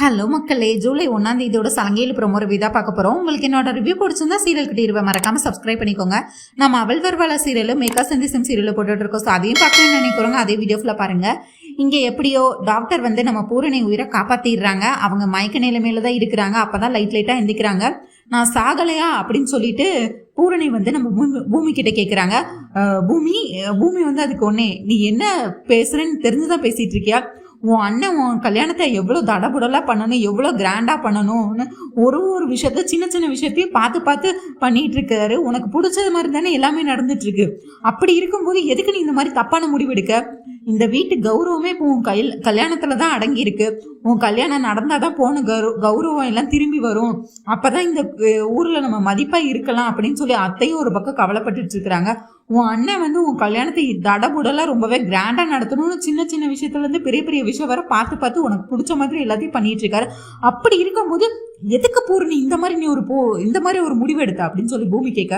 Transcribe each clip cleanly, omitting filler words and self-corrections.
Hello மக்களே, July 1 சலங்கையில் promo review தான் பார்க்க போகிறோம். உங்களுக்கு என்னோட ரிவ்யூ பிடிச்சிருந்தா சீரியல் கிட்ட மறக்காமல் சப்ஸ்கிரைப் பண்ணிக்கோங்க. நம்ம அவள் வருவாளா சீரியலும் மேக்கா சந்திசம் சீரியலில் போட்டுட்ருக்கோம். ஸோ அதையும் பார்க்கணும்னு நினைக்கிறோங்க. அதே வீடியோ ஃபுல்லாக பாருங்கள். இங்கே எப்படியோ டாக்டர் நம்ம பூரணி உயிரை காப்பாற்றிடுறாங்க. அவங்க மயக்க நிலைமையில தான் இருக்கிறாங்க. அப்போ தான் லைட்டாக எந்திக்கிறாங்க. நான் சாகலையா அப்படின்னு சொல்லிட்டு பூரணி நம்ம பூமி கிட்ட கேட்குறாங்க. பூமி அதுக்கு ஒன்னே, நீ என்ன பேசுறேன்னு தெரிஞ்சுதான் பேசிட்டு இருக்கியா? உன் அண்ணன் உன் கல்யாணத்தை எவ்வளோ தடபுடலாக பண்ணணும், எவ்வளோ கிராண்டாக பண்ணணும்னு ஒரு விஷயத்த சின்ன சின்ன விஷயத்தையும் பார்த்து பண்ணிட்டு இருக்காரு. உனக்கு பிடிச்சது மாதிரி தானே எல்லாமே நடந்துட்டு இருக்கு. அப்படி இருக்கும்போது எதுக்கு நீ இந்த மாதிரி தப்பான முடிவு எடுக்க? இந்த வீட்டு கௌரவமே இப்போ உன் கல்யாணத்துல தான் அடங்கி இருக்கு. உன் கல்யாணம் நடந்தாதான் போன கௌரவம் எல்லாம் திரும்பி வரும். அப்பதான் இந்த ஊர்ல நம்ம மதிப்பா இருக்கலாம் அப்படின்னு சொல்லி அத்தையும் ஒரு பக்கம் கவலைப்பட்டு இருக்கிறாங்க. உன் அண்ணன் உன் கல்யாணத்தை தடபுடலா ரொம்பவே கிராண்டா நடத்தணும்னு சின்ன சின்ன விஷயத்துல இருந்து பெரிய பெரிய விஷயம் வர பார்த்து உனக்கு பிடிச்ச மாதிரி எல்லாத்தையும் பண்ணிட்டு இருக்காரு. அப்படி இருக்கும்போது எதுக்கு பூரணி இந்த மாதிரி நீ இந்த மாதிரி ஒரு முடிவு எடுத்த அப்படின்னு சொல்லி பூமி கேட்க,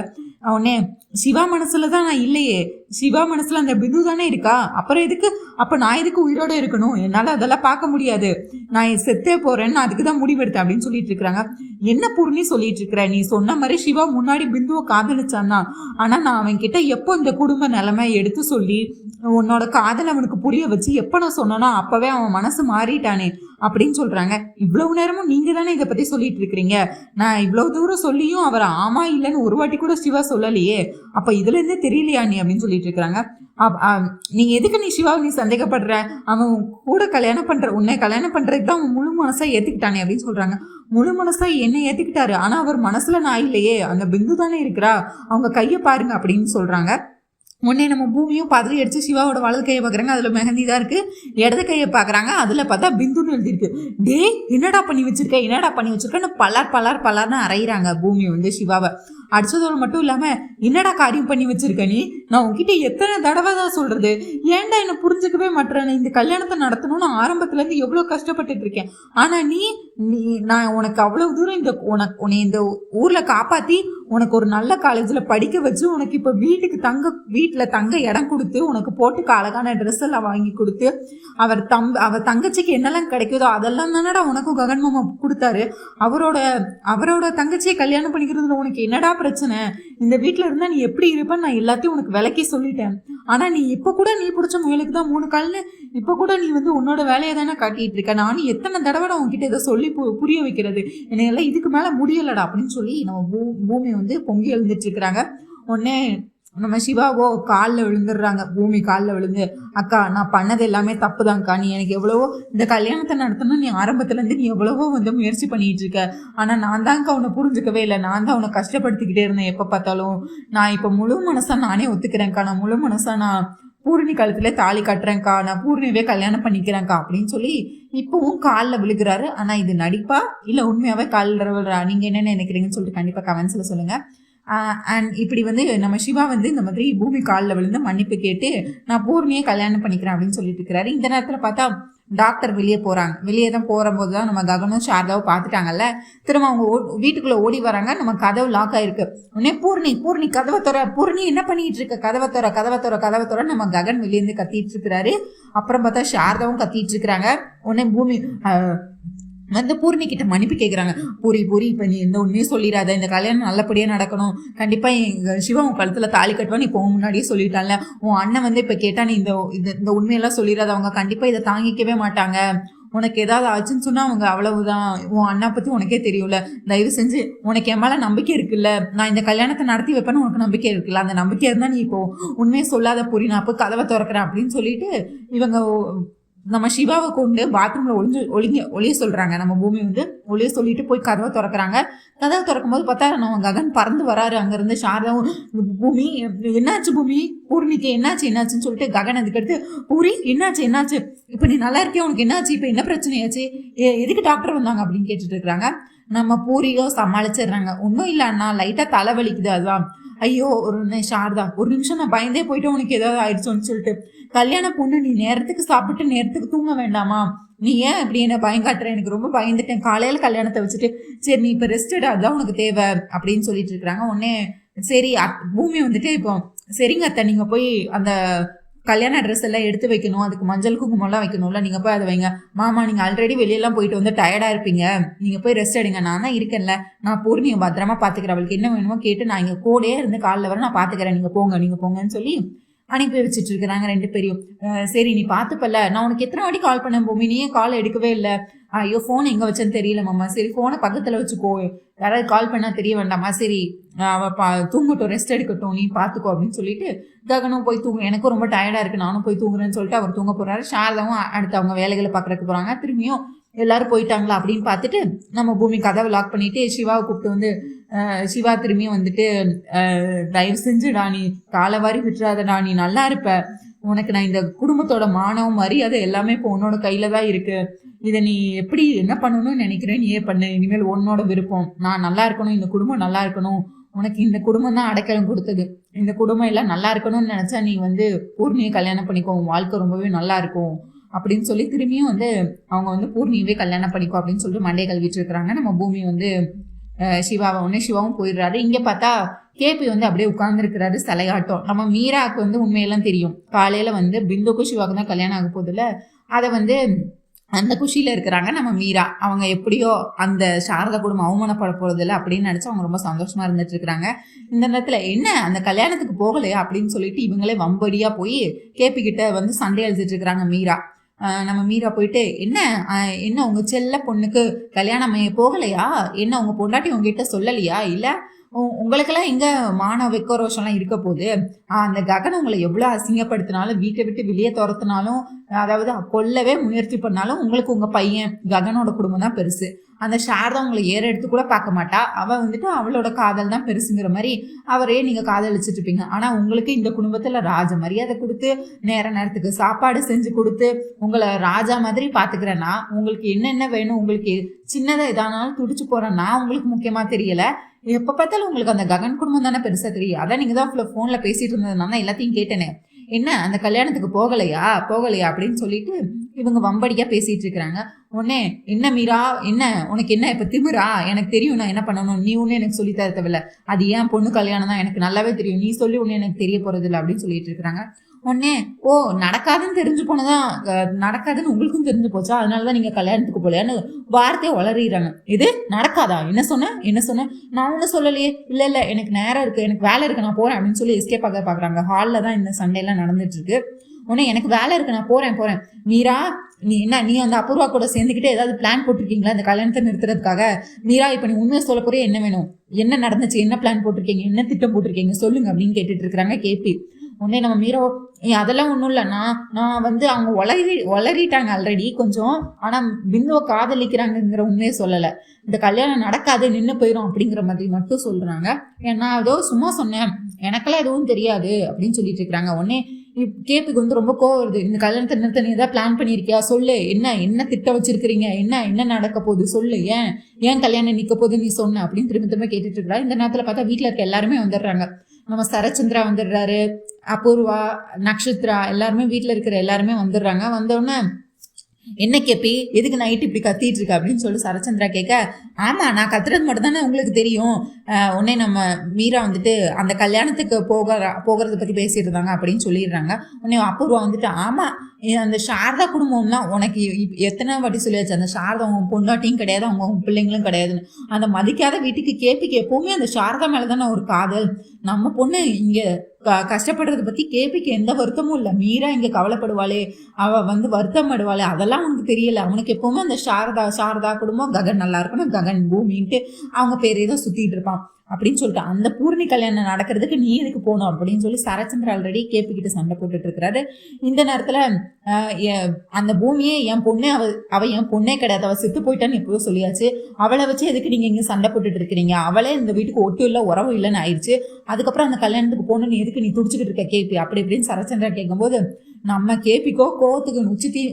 அவனே சிவா மனசுல தான் நான் இல்லையே, சிவா மனசுல அந்த பிந்து தானே இருக்கா, அப்புறம் எதுக்கு, அப்ப நான் எதுக்கு உயிரோட இருக்கணும்? என்னால அதெல்லாம் பார்க்க முடியாது, நான் செத்தே போறேன்னு அதுக்குதான் முடிவெடுத்தேன் அப்படின்னு சொல்லிட்டு இருக்கிறாங்க. என்ன பூர்ணி சொல்லிட்டு இருக்கிற? நீ சொன்ன மாதிரி சிவா முன்னாடி பிந்துவை காதலிச்சான்னா, ஆனா நான் அவன் கிட்ட எப்போ இந்த குடும்ப நிலைமை எடுத்து சொல்லி உன்னோட காதல் அவனுக்கு புரிய வச்சு எப்ப நான் சொன்னோன்னா அப்பவே அவன் மனசு மாறிட்டானே அப்படின்னு சொல்றாங்க. இவ்வளவு நேரமும் நீங்க தானே இதை பத்தி சொல்லிட்டு இருக்கிறீங்க. நான் இவ்வளவு தூரம் சொல்லியும் அவர் ஆமா இல்லைன்னு ஒரு வாட்டி கூட சிவா சொல்லலையே, அப்ப இதுல இருந்தே தெரியலையா நீ அப்படின்னு சொல்லிட்டு இருக்கிறாங்க. நீ எதுக்கு நீ சிவாவை நீ சந்தேகப்படுற? அவன் கூட உன்னை கல்யாணம் பண்றதுக்கு தான் அவன் முழு மனசா ஏத்துக்கிட்டானே அப்படின்னு சொல்றாங்க. முழு மனசா என்ன ஏத்துக்கிட்டாரு, ஆனா அவர் மனசுல நான் இல்லையே, அந்த பிந்து தானே இருக்கிறா, அவங்க கையை பாருங்க அப்படின்னு சொல்றாங்க. உடனே நம்ம பூமியும் பதறி அடிச்சு சிவாவோட வலது கையை பார்க்குறாங்க. அதில் மெஹந்தி தான் இருக்குது. இடது கையை பார்க்குறாங்க. அதில் பார்த்தா பிந்துன்னு எழுதியிருக்கு. டே என்னடா பண்ணி வச்சிருக்கேன்னு பலார்னு அரைகிறாங்க பூமி சிவாவை. அடிச்சதோடு மட்டும் இல்லாமல் என்னடா காரியம் பண்ணி வச்சிருக்க நீ? நான் உங்ககிட்ட எத்தனை தடவை தான் சொல்கிறது, ஏன்டா என்னை புரிஞ்சுக்கவே மாட்டேன்? இந்த கல்யாணத்தை நடத்தணும்னு ஆரம்பத்துலேருந்து எவ்வளோ கஷ்டப்பட்டுட்டு இருக்கேன். ஆனால் நீ நான் உனக்கு அவ்வளவு தூரம் உன்னை இந்த ஊரில் காப்பாற்றி உனக்கு ஒரு நல்ல காலேஜில் படிக்க வச்சு உனக்கு இப்போ வீட்டில் தங்க இடம் கொடுத்து உனக்கு போட்டுக்க அழகான ட்ரெஸ் எல்லாம் வாங்கி கொடுத்து அவர் தங்கச்சிக்கு என்னெல்லாம் கிடைக்குதோ அதெல்லாம் தானடா உனக்கும் ககன் மாமா கொடுத்தாரு. அவரோட தங்கச்சியை கல்யாணம் பண்ணிக்கிறதுல உனக்கு என்னடா பிரச்சனை? இந்த வீட்டில் இருந்தால் நீ எப்படி இருப்பேன்னு நான் எல்லாத்தையும் உனக்கு விளக்கி சொல்லிட்டேன். ஆனால் நீ இப்போ கூட நீ பிடிச்ச முயலுக்கு தான் 3 கால்னு இப்போ கூட நீ உன்னோட வேலையை தானே காட்டிட்டு இருக்க. நானும் எத்தனை தடவை உங்ககிட்ட இதை சொல்லி புரிய வைக்கிறது, என்னையெல்லாம் இதுக்கு மேலே முடியலடா அப்படின்னு சொல்லி நம்ம பூமி பொங்கி எழுந்துட்டு இருக்கிறாங்க. உடனே நம்ம சிவாவோ காலில் விழுந்துடுறாங்க. பூமி காலில் விழுந்து, அக்கா நான் பண்ணது எல்லாமே தப்பு தான்க்கா, நீ எனக்கு எவ்வளவோ இந்த கல்யாணத்தை நடத்தணும் நீ ஆரம்பத்துலேருந்து நீ எவ்வளவோ முயற்சி பண்ணிட்டு இருக்க, ஆனால் நான் தான்க்கா அவனை புரிஞ்சுக்கவே இல்லை, நான் தான் அவனை கஷ்டப்படுத்திக்கிட்டே இருந்தேன் எப்போ பார்த்தாலும். நான் இப்போ முழு மனசா நானே ஒத்துக்கிறேன்க்கா, நான் முழு மனசா நான் பூரணி காலத்துல தாலி கட்டுறேன்க்கா, நான் பூரணியவே கல்யாணம் பண்ணிக்கிறேன்க்கா அப்படின்னு சொல்லி இப்பவும் காலில் விழுகிறாரு. ஆனால் இது நடிப்பா இல்லை உண்மையாவே காலில் விழுறா? நீங்கள் என்ன நினைக்கிறீங்கன்னு சொல்லிட்டு கண்டிப்பாக கமெண்ட்ஸில் சொல்லுங்கள். அண்ட் இப்படி நம்ம சிவா இந்த மாதிரி பூமி காலில் விழுந்து மன்னிப்பு கேட்டு நான் பூர்ணியை கல்யாணம் பண்ணிக்கிறேன் அப்படின்னு சொல்லிட்டு இருக்கிறாரு. இந்த நேரத்தில் பார்த்தா டாக்டர் வெளியே போகிறாங்க. வெளியே தான் போகும்போது தான் நம்ம ககனும் சாரதாவும் பார்த்துட்டாங்கல்ல. திரும்ப அவங்க வீட்டுக்குள்ளே ஓடி வராங்க. நம்ம கதவு லாக் ஆயிருக்கு. உடனே பூர்ணி கதவை தோற, பூர்ணி என்ன பண்ணிட்டு இருக்க, கதவை தோற நம்ம ககன் வெளியேருந்து கத்திட்டு இருக்கிறாரு. அப்புறம் பார்த்தா சாரதாவும் கத்திட்டு இருக்கிறாங்க. உடனே பூமி பூர்ணி கிட்ட மன்னிப்பு கேட்குறாங்க. பூரி இப்போ நீ எந்த உண்மையும் சொல்லிடாத, இந்த கல்யாணம் நல்லபடியாக நடக்கணும், கண்டிப்பாக எங்கள் சிவா உன் கழுத்தில் தாலி கட்டுவான்னு இப்போ முன்னாடியே சொல்லிட்டான்ல, உன் அண்ணன் இப்போ கேட்டா நீ இந்த உண்மையெல்லாம் சொல்லிடாத, அவங்க கண்டிப்பாக இதை தாங்கிக்கவே மாட்டாங்க, உனக்கு ஏதாவது ஆச்சுன்னு சொன்னால் அவங்க அவ்வளவுதான், உன் அண்ணா பற்றி உனக்கே தெரியும்ல, தயவு செஞ்சு உனக்கு என் மேலே நம்பிக்கை இருக்குல்ல, நான் இந்த கல்யாணத்தை நடத்தி வைப்பேன்னு உனக்கு நம்பிக்கை இருக்குல்ல, அந்த நம்பிக்கை இருந்தால் நீ இப்போ உண்மையை சொல்லாத பூரி, நான் இப்போ கதவை திறக்கிறேன் அப்படின்னு சொல்லிட்டு இவங்க நம்ம சிவாவை கொண்டு பாத்ரூம்ல ஒளிய சொல்றாங்க. நம்ம பூமி ஒளிய சொல்லிட்டு போய் கதவை திறக்கிறாங்க. கதவை திறக்கும் போது பார்த்தா நம்ம ககன் பறந்து வராரு. அங்கிருந்து சாரதாவும் பூமி என்னாச்சு பூமி, பூர்ணிக்கு என்னாச்சுன்னு சொல்லிட்டு ககன் அதுக்கடுத்து பூரி என்னாச்சு இப்போ நீ நல்லா இருக்கியா, உனக்கு என்னாச்சு, இப்போ என்ன பிரச்சனையாச்சு, எதுக்கு டாக்டர் வந்தாங்க அப்படின்னு கேட்டுட்டு இருக்கிறாங்க. நம்ம பூரியோ சமாளிச்சிடுறாங்க. ஒன்றும் இல்லை அண்ணா, லைட்டாக தலைவலிக்குது அதுதான். ஐயோ சாரதா ஒரு நிமிஷம் நான் பயந்தே போயிட்டு உனக்கு ஏதாவது ஆயிடுச்சோன்னு சொல்லிட்டு, கல்யாண பொண்ணு நீ நேரத்துக்கு சாப்பிட்டு நேரத்துக்கு தூங்க வேண்டாமா, நீ ஏன் இப்படி என்ன பயங்காட்டுற, எனக்கு ரொம்ப பயந்துட்டேன், காலையில கல்யாணத்தை வச்சுட்டு சரி நீ இப்போ ரெஸ்டட் அதுதான் உனக்கு தேவை அப்படின்னு சொல்லிட்டு இருக்கிறாங்க. உடனே சரி பூமி இப்போ சரிங்க அத்தை, நீங்க போய் அந்த கல்யாண ட்ரெஸ் எல்லாம் எடுத்து வைக்கணும், அதுக்கு மஞ்சள் குங்குமம்லாம் வைக்கணும்ல, நீங்கள் போய் அதை வைங்க. மாமா நீங்கள் ஆல்ரெடி வெளியெல்லாம் போயிட்டு வந்து டயர்டாக இருப்பீங்க, நீங்கள் போய் ரெஸ்ட் எடுங்க, நான் தான் இருக்கேன்ல, நான் பூர்ணியை பத்திரமா பார்த்துக்கிறேன், அவளுக்கு என்ன வேணுமோ கேட்டு நான் இங்கே கூடயே இருந்து காலைல வர நான் பார்த்துக்கிறேன், நீங்கள் போங்கன்னு சொல்லி அனுப்பி வச்சுட்டு இருக்கிறாங்க 2 பேரையும். சரி நீ பார்த்துப்பல, நான் உனக்கு எத்தனை வாட்டி கால் பண்ண பூமி, நீயே கால் எடுக்கவே இல்லை. ஐயோ ஃபோன் எங்கே வச்சேன்னு தெரியல மாமா. சரி ஃபோனை பக்கத்தில் வச்சுக்கோ, யாராவது கால் பண்ணால் தெரிய வேண்டாமா. சரி அவள் தூங்கட்டும், ரெஸ்ட் எடுக்கட்டும், நீ பார்த்துக்கோ அப்படின்னு சொல்லிட்டு ககனும் போய் தூங்க, எனக்கும் ரொம்ப டயர்டாக இருக்குது, நானும் போய் தூங்குறேன்னு சொல்லிட்டு அவர் தூங்க போகிறாரு. சாரதாவும் அடுத்து அவங்க வேலைகளை பார்க்குறக்கு போகிறாங்க. திரும்பியும் எல்லாரும் போயிட்டாங்களா அப்படின்னு பார்த்துட்டு நம்ம பூமி கதவை லாக் பண்ணிட்டு சிவாவை கூப்பிட்டு வந்து, சிவா திரும்பியும் வந்துட்டு, தயவு செஞ்சுடா நீ காலை வாரி விட்டுறாதடா, நீ நல்லா இருப்ப, உனக்கு நான் இந்த குடும்பத்தோட மானம் மரியாதை எல்லாமே இப்போ உன்னோட கையில தான் இருக்கு, இதை நீ எப்படி என்ன பண்ணணும்னு நினைக்கிறேன் நீயே பண்ணு, இனிமேல் உன்னோட விருப்பம், நான் நல்லா இருக்கணும், இந்த குடும்பம் நல்லா இருக்கணும், உனக்கு இந்த குடும்பம் தான் அடைக்கலம் கொடுத்தது, இந்த குடும்பம் எல்லாம் நல்லா இருக்கணும்னு நினைச்சா நீ வந்து பூர்ணியை கல்யாணம் பண்ணிக்கோ, உன் வாழ்க்கை ரொம்பவே நல்லா இருக்கும் அப்படின்னு சொல்லி திரும்பியும் வந்து அவங்க வந்து பூர்ணியவே கல்யாணம் பண்ணிக்கோ அப்படின்னு சொல்லிட்டு மண்டையை கழுவிட்டு இருக்கிறாங்க. நம்ம பூமி வந்து சிவாவை உடனே சிவாவும் போயிடுறாரு. இங்கே பார்த்தா கேபி வந்து அப்படியே உட்கார்ந்துருக்கிறாரு சிலையாட்டம். நம்ம மீராவுக்கு வந்து உண்மையெல்லாம் தெரியும், காலையில் வந்து பிந்துக்கும் சிவாவுக்கு தான் கல்யாணம் ஆக போதில்ல, அதை வந்து அந்த குஷியில் இருக்கிறாங்க நம்ம மீரா. அவங்க எப்படியோ அந்த சாரதா குடும்பம் அவமானப்பட போகிறதில்ல அப்படின்னு நினச்சி அவங்க ரொம்ப சந்தோஷமாக இருந்துட்டு இருக்கிறாங்க. இந்த நேரத்தில் என்ன அந்த கல்யாணத்துக்கு போகலையா அப்படின்னு சொல்லிட்டு இவங்களே வம்படியாக போய் கேபி கிட்ட வந்து சண்டை அழிச்சிட்டு இருக்கிறாங்க மீரா. நம்ம மீரா போயிட்டு, என்ன உங்கள் செல்ல பொண்ணுக்கு கல்யாணம் போகலையா, என்ன உங்கள் பொண்டாட்டி உங்ககிட்ட சொல்லலையா, இல்லை உங்களுக்கெல்லாம் எங்கே மான வெக்க ரோஷம்லாம் இருக்க போகுது, அந்த ககன் உங்களை எவ்வளோ அசிங்கப்படுத்தினாலும் வீட்டை விட்டு வெளியே துரத்தினாலும், அதாவது கொல்லவே முயற்சி பண்ணாலும் உங்களுக்கு உங்கள் பையன் ககனோட குடும்பம் தான் பெருசு, அந்த சாரதா உங்களை ஏற எடுத்து கூட பார்க்க மாட்டா, அவள் வந்துட்டு அவளோட காதல் தான் பெருசுங்கிற மாதிரி அவரே நீங்கள் காதலிச்சுட்டு இருப்பீங்க. ஆனால் உங்களுக்கு இந்த குடும்பத்தில் ராஜ மரியாதை கொடுத்து நேரத்துக்கு சாப்பாடு செஞ்சு கொடுத்து உங்களை ராஜா மாதிரி பார்த்துக்கிறேன்னா, உங்களுக்கு என்னென்ன வேணும், உங்களுக்கு சின்னதாக எதானாலும் துடிச்சு போகிறேன்னா உங்களுக்கு முக்கியமாக தெரியலை, எப்போ பார்த்தாலும் உங்களுக்கு அந்த ககன் குடும்பம் தானே பெருசாக தெரியும். அதான் நீங்கள் தான் ஃபோனில் பேசிகிட்டு இருந்ததுனால தான் எல்லாத்தையும் கேட்டேனே, என்ன அந்த கல்யாணத்துக்கு போகலையா அப்படின்னு சொல்லிட்டு இவங்க வம்படியாக பேசிகிட்டு இருக்கிறாங்க. உடனே என்ன மீரா, என்ன உனக்கு என்ன இப்போ திமிரா, எனக்கு தெரியும் நான் என்ன பண்ணணும், நீ ஒன்று எனக்கு சொல்லி தர தேவையில்ல, அது ஏன் பொண்ணு கல்யாணம் தான் எனக்கு நல்லாவே தெரியும், நீ சொல்லி ஒன்று எனக்கு தெரிய போகிறதில்ல அப்படின்னு சொல்லிட்டு இருக்கிறாங்க. உடனே நடக்காதுன்னு தெரிஞ்சு போனதான், நடக்காதுன்னு உங்களுக்கும் தெரிஞ்சு போச்சா, அதனால தான் நீங்கள் கல்யாணத்துக்கு போகலையான்னு வார்த்தையை வளரிடுறாங்க. இது நடக்காதா, என்ன சொன்னேன் நான் ஒன்றும் சொல்லலையே, இல்லை எனக்கு நேரம் இருக்குது, எனக்கு வேலை இருக்குது, நான் போகிறேன் அப்படின்னு சொல்லி எஸ்கேப் ஆக பார்க்குறாங்க. ஹாலில் தான் இந்த சண்டையெல்லாம் நடந்துட்டு இருக்கு. உடனே எனக்கு வேலை இருக்குது, நான் போகிறேன். மீரா நீ அந்த அபூர்வா கூட சேர்ந்துக்கிட்டு ஏதாவது பிளான் போட்டிருக்கீங்களா இந்த கல்யாணத்தை நிறுத்துறதுக்காக? மீரா இப்போ நீ உண்மையை சொல்ல போறே, என்ன வேணும், என்ன நடந்துச்சு, என்ன பிளான் போட்டிருக்கீங்க, என்ன திட்டம் போட்டிருக்கீங்க சொல்லுங்க அப்படின்னு கேட்டுட்டு இருக்கிறாங்க கேபி. உடனே நம்ம மீரா, அதெல்லாம் ஒன்றும் இல்லை, நான் வந்து அவங்க வளரிட்டாங்க ஆல்ரெடி கொஞ்சம், ஆனால் பிந்துவை காதலிக்கிறாங்கங்கிற உண்மையை சொல்லலை, இந்த கல்யாணம் நடக்காது நின்று போயிடும் அப்படிங்கிற மாதிரி மட்டும் சொல்கிறாங்க. ஏன்னா ஏதோ சும்மா சொன்னேன், எனக்கெல்லாம் எதுவும் தெரியாது அப்படின்னு சொல்லிட்டு இருக்கிறாங்க. உடனே கேபிக்கு வந்து ரொம்ப கோவம் வருது, இந்த கல்யாணத்தை நிறுத்த நீ ஏதாவது பிளான் பண்ணியிருக்கியா, சொல்லு, என்ன திட்டம் வச்சிருக்கிறீங்க, என்ன நடக்க போகுது சொல்லு, ஏன் கல்யாணம் நிற்க போகுது நீ சொன்ன அப்படின்னு திரும்ப கேட்டுட்டு இருக்கிறா. இந்த நேரத்தில் பார்த்தா வீட்டில் இருக்க எல்லாருமே வந்துடுறாங்க. நம்ம சரச்சந்திரா வந்துடுறாரு, அபூர்வா, நக்ஷத்ரா, எல்லாருமே வீட்டில் இருக்கிற எல்லாருமே வந்துடுறாங்க. வந்தோடனே என்ன கேப்பி, எதுக்கு நைட்டு இப்படி கத்திட்டு இருக்க அப்படின்னு சொல்லி சரச்சந்திரா கேட்க, ஆமாம் நான் கத்துறது மட்டும் தானே உங்களுக்கு தெரியும். உடனே நம்ம மீரா வந்துட்டு அந்த கல்யாணத்துக்கு போகிறத பற்றி பேசிட்டு இருந்தாங்க அப்படின்னு சொல்லிடுறாங்க. உடனே அபூர்வா வந்துட்டு, ஆமாம் அந்த சாரதா குடும்பம்லாம் உனக்கு எத்தனை வாட்டி சொல்லியாச்சு, அந்த சாரதா அவங்க பொண்டாட்டியும் கிடையாது, அவங்க பிள்ளைங்களும் கிடையாதுன்னு. அந்த மதிக்காத வீட்டுக்கு கேபிக்கு எப்போவுமே அந்த சாரதா மேலே தானே ஒரு காதல். நம்ம பொண்ணு இங்கே கஷ்டப்படுறதை பற்றி கேபிக்கு எந்த வருத்தமும் இல்லை. மீரா இங்கே கவலைப்படுவாளே, அவள் வந்து வருத்தப்படுவாளே, அதெல்லாம் அவனுக்கு தெரியல. அவனுக்கு எப்போவுமே அந்த சாரதா குடும்பம், ககன் நல்லா இருக்கணும், ககன் பூமின்ட்டு அவங்க பேரே தான் சுற்றிட்டு இருப்பான் அப்படின்னு சொல்லிட்டு, அந்த பூர்ணி கல்யாணம் நடக்கிறதுக்கு நீ எதுக்கு போகணும் அப்படின்னு சொல்லி சரச்சந்திர ஆல்ரெடி கேபிக்கிட்ட சண்டை போட்டுட்டு இருக்கிறாரு. இந்த நேரத்தில் அந்த பூமியே என் பொண்ணே, அவ என் பொண்ணே கிடையாது, அவள் செத்து போயிட்டான்னு எப்போ சொல்லியாச்சு, அவளை வச்சு எதுக்கு நீங்கள் இங்கே சண்டை போட்டுட்டு இருக்கிறீங்க, அவளே இந்த வீட்டுக்கு ஒட்டு இல்லை உறவு இல்லைன்னு ஆயிடுச்சு, அதுக்கப்புறம் அந்த கல்யாணத்துக்கு போகணுன்னு எதுக்கு நீ துடிச்சிக்கிட்டு இருக்க கேபி அப்படி இப்படின்னு சரச்சந்திரா கேட்கும்போது நம்ம கேபிக்கோ கோவத்துக்கு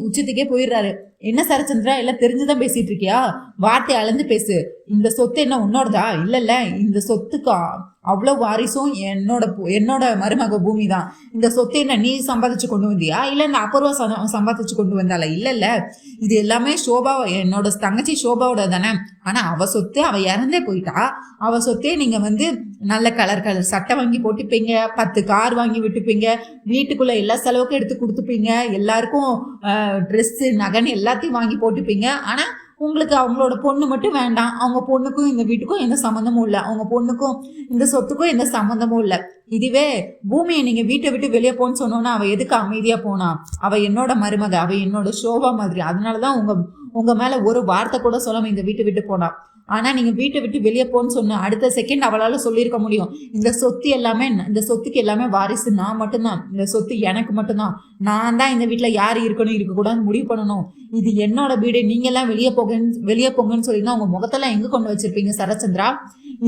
உச்சத்துக்கே போயிடுறாரு. என்ன சரச்சந்திரா எல்லாம் தெரிஞ்சுதான் பேசிட்டு இருக்கியா, வார்த்தை அளந்து பேசு, இந்த சொத்து என்ன உன்னோடதா, இல்ல இந்த சொத்துக்கு அவ்வளோ வாரிசும் என்னோட மருமக பூமி தான். இந்த சொத்தை என்ன நீ சம்பாதிச்சு கொண்டு வந்தியா இல்லை இந்த அபூர்வா சம்பாதிச்சு கொண்டு வந்தால? இல்ல இது எல்லாமே சோபா, என்னோட தங்கச்சி சோபாவோட தானே. ஆனா அவ சொத்து, அவ இறந்தே போயிட்டா. அவ சொத்தே நீங்க வந்து நல்ல கலர் சட்டை வாங்கி போட்டுப்பீங்க, 10 கார் வாங்கி விட்டுப்பீங்க, வீட்டுக்குள்ள எல்லா செலவுக்கும் எடுத்து கொடுத்துப்பீங்க, எல்லாருக்கும் ட்ரெஸ்ஸு நகன் எல்லாத்தையும் வாங்கி போட்டுப்பீங்க. ஆனா உங்களுக்கு அவங்களோட பொண்ணு மட்டும் வேண்டாம். அவங்க பொண்ணுக்கும் இந்த வீட்டுக்கும் எந்த சம்மந்தமும் இல்லை, அவங்க பொண்ணுக்கும் இந்த சொத்துக்கும் எந்த சம்மந்தமும் இல்லை. இதுவே பூமியை நீங்க வீட்டை விட்டு வெளியே போன்னு சொன்னோன்னா அவ எதுக்கு அமைதியா போனா? அவ என்னோட மருமக, அவ என்னோட சோபா மாதிரி. அதனாலதான் உங்க மேல ஒரு வார்த்தை கூட சொல்லாம இந்த வீட்டை விட்டு போனா. ஆனா நீங்க வீட்டை விட்டு வெளியே போன்னு சொன்ன அடுத்த செகண்ட் அவளால சொல்லியிருக்க முடியும், இந்த சொத்து எல்லாமே, இந்த சொத்துக்கு எல்லாமே வாரிசு நான் மட்டும்தான், இந்த சொத்து எனக்கு மட்டும்தான், நான் தான் இந்த வீட்டுல யாரு இருக்கணும் இருக்கக்கூடாதுன்னு முடிவு பண்ணணும், இது என்னோட வீடு, நீங்க எல்லாம் வெளியே போங்கன்னு சொல்லிதான் உங்க முகத்தெல்லாம் எங்க கொண்டு வச்சிருப்பீங்க சரச்சந்திரா?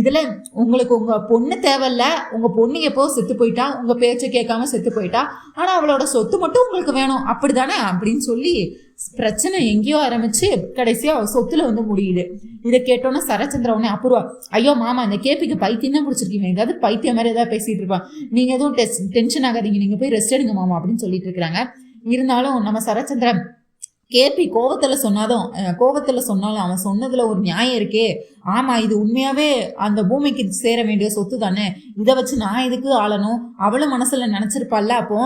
இதுல உங்களுக்கு உங்க பொண்ணு தேவையில்ல, உங்க பொண்ணு எப்போ செத்து போயிட்டா, உங்க பேச்சை கேட்காம செத்து போயிட்டா, ஆனா அவளோட சொத்து மட்டும் உங்களுக்கு வேணும் அப்படிதானே அப்படின்னு சொல்லி பிரச்சனை எங்கேயோ ஆரம்பிச்சு கடைசியா சொத்துல வந்து முடியுது. இதை கேட்டோன்னா சரச்சந்திரா உடனே அபூர்வா, ஐயோ மாமா இந்த கேபிக்கு பைத்தியம் தான் பிடிச்சிருக்கீங்க, ஏதாவது பைத்தியம் மாதிரி ஏதாவது பேசிட்டு இருப்பான், நீங்க எதுவும் டென்ஷன் ஆகாதீங்க, நீங்க போய் ரெஸ்ட் எடுங்க மாமா அப்படின்னு சொல்லிட்டு இருக்கிறாங்க. இருந்தாலும் நம்ம சரச்சந்திரன் கேபி கோவத்துல சொன்னாலும் அவன் சொன்னதுல ஒரு நியாயம் இருக்கே. ஆமா, இது உண்மையாவே அந்த பூமிக்கு சேர வேண்டிய சொத்து தானே, இதை வச்சு நான் எதுக்கு ஆளணும்? அவளும் மனசுல நினைச்சிருப்பாள்ல, அப்போ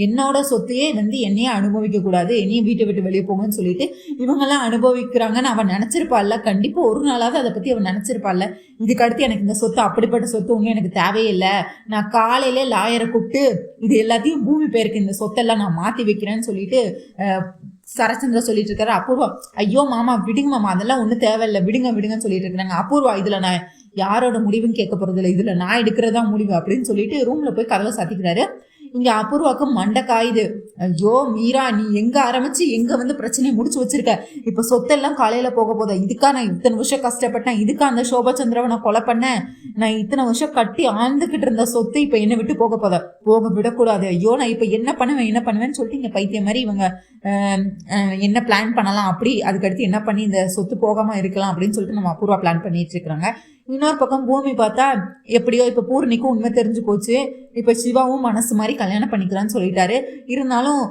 என்னோட சொத்தையே வந்து என்னையே அனுபவிக்க கூடாது, என்னையும் வீட்டை விட்டு வெளியே போங்கன்னு சொல்லிட்டு இவங்கெல்லாம் அனுபவிக்கிறாங்கன்னு அவன் நினைச்சிருப்பாள்ல. கண்டிப்பா ஒரு நாளாவது அதை பத்தி அவன் நினைச்சிருப்பாள்ல. இதுக்கு அடுத்து எனக்கு இந்த சொத்து, அப்படிப்பட்ட சொத்து ஒன்றும் எனக்கு தேவையில்லை, நான் காலையிலே லாயரை கூப்பிட்டு இது எல்லாத்தையும் பூமி பேருக்கு இந்த சொத்தெல்லாம் நான் மாத்தி வைக்கிறேன்னு சொல்லிட்டு சரச்சந்திரா சொல்லிட்டு இருக்காரு. அபூர்வா, ஐயோ மாமா விடுங்க மாமா, அதெல்லாம் ஒன்றும் தேவையில்லை, விடுங்கன்னு சொல்லிட்டு இருக்கிறாங்க. அபூர்வா, இதுல நான் யாரோட முடிவுன்னு கேட்க போறது இல்லை, இதுல நான் எடுக்கிறதா முடிவு அப்படின்னு சொல்லிட்டு ரூம்ல போய் கதவை சாத்திக்கிறாரு. இங்க அபூர்வாக்கு மண்டை காயுது. ஐயோ மீரா, நீ எங்க ஆரம்பிச்சு எங்க வந்து பிரச்சனையை முடிச்சு வச்சிருக்க? இப்ப சொத்தெல்லாம் காலையில போக போதா? இதுக்கா நான் இத்தனை வருஷம் கஷ்டப்பட்டேன்? இதுக்கா அந்த சோபா சந்திராவை நான் கொலை பண்ணேன்? நான் இத்தனை வருஷம் கட்டி ஆழ்ந்துகிட்டு இருந்த சொத்து இப்ப என்னை விட்டு போக போதா? போக விடக்கூடாது. ஐயோ நான் இப்ப என்ன பண்ணுவேன்னு சொல்லிட்டு இங்க பைத்தியம் மாதிரி இவங்க என்ன பிளான் பண்ணலாம், அப்படி அதுக்கடுத்து என்ன பண்ணி இந்த சொத்து போகாம இருக்கலாம் அப்படின்னு சொல்லிட்டு நம்ம அபூர்வா பிளான் பண்ணிட்டு இருக்கிறாங்க. இன்னொரு பக்கம் பூமி பார்த்தா எப்படியோ இப்ப பூர்ணிக்கும் உண்மை தெரிஞ்சு போச்சு. இப்ப சிவாவும் மனசு மாதிரி கல்யாணம் பண்ணிக்கலாம்னு சொல்லிட்டாரு. இருந்தாலும்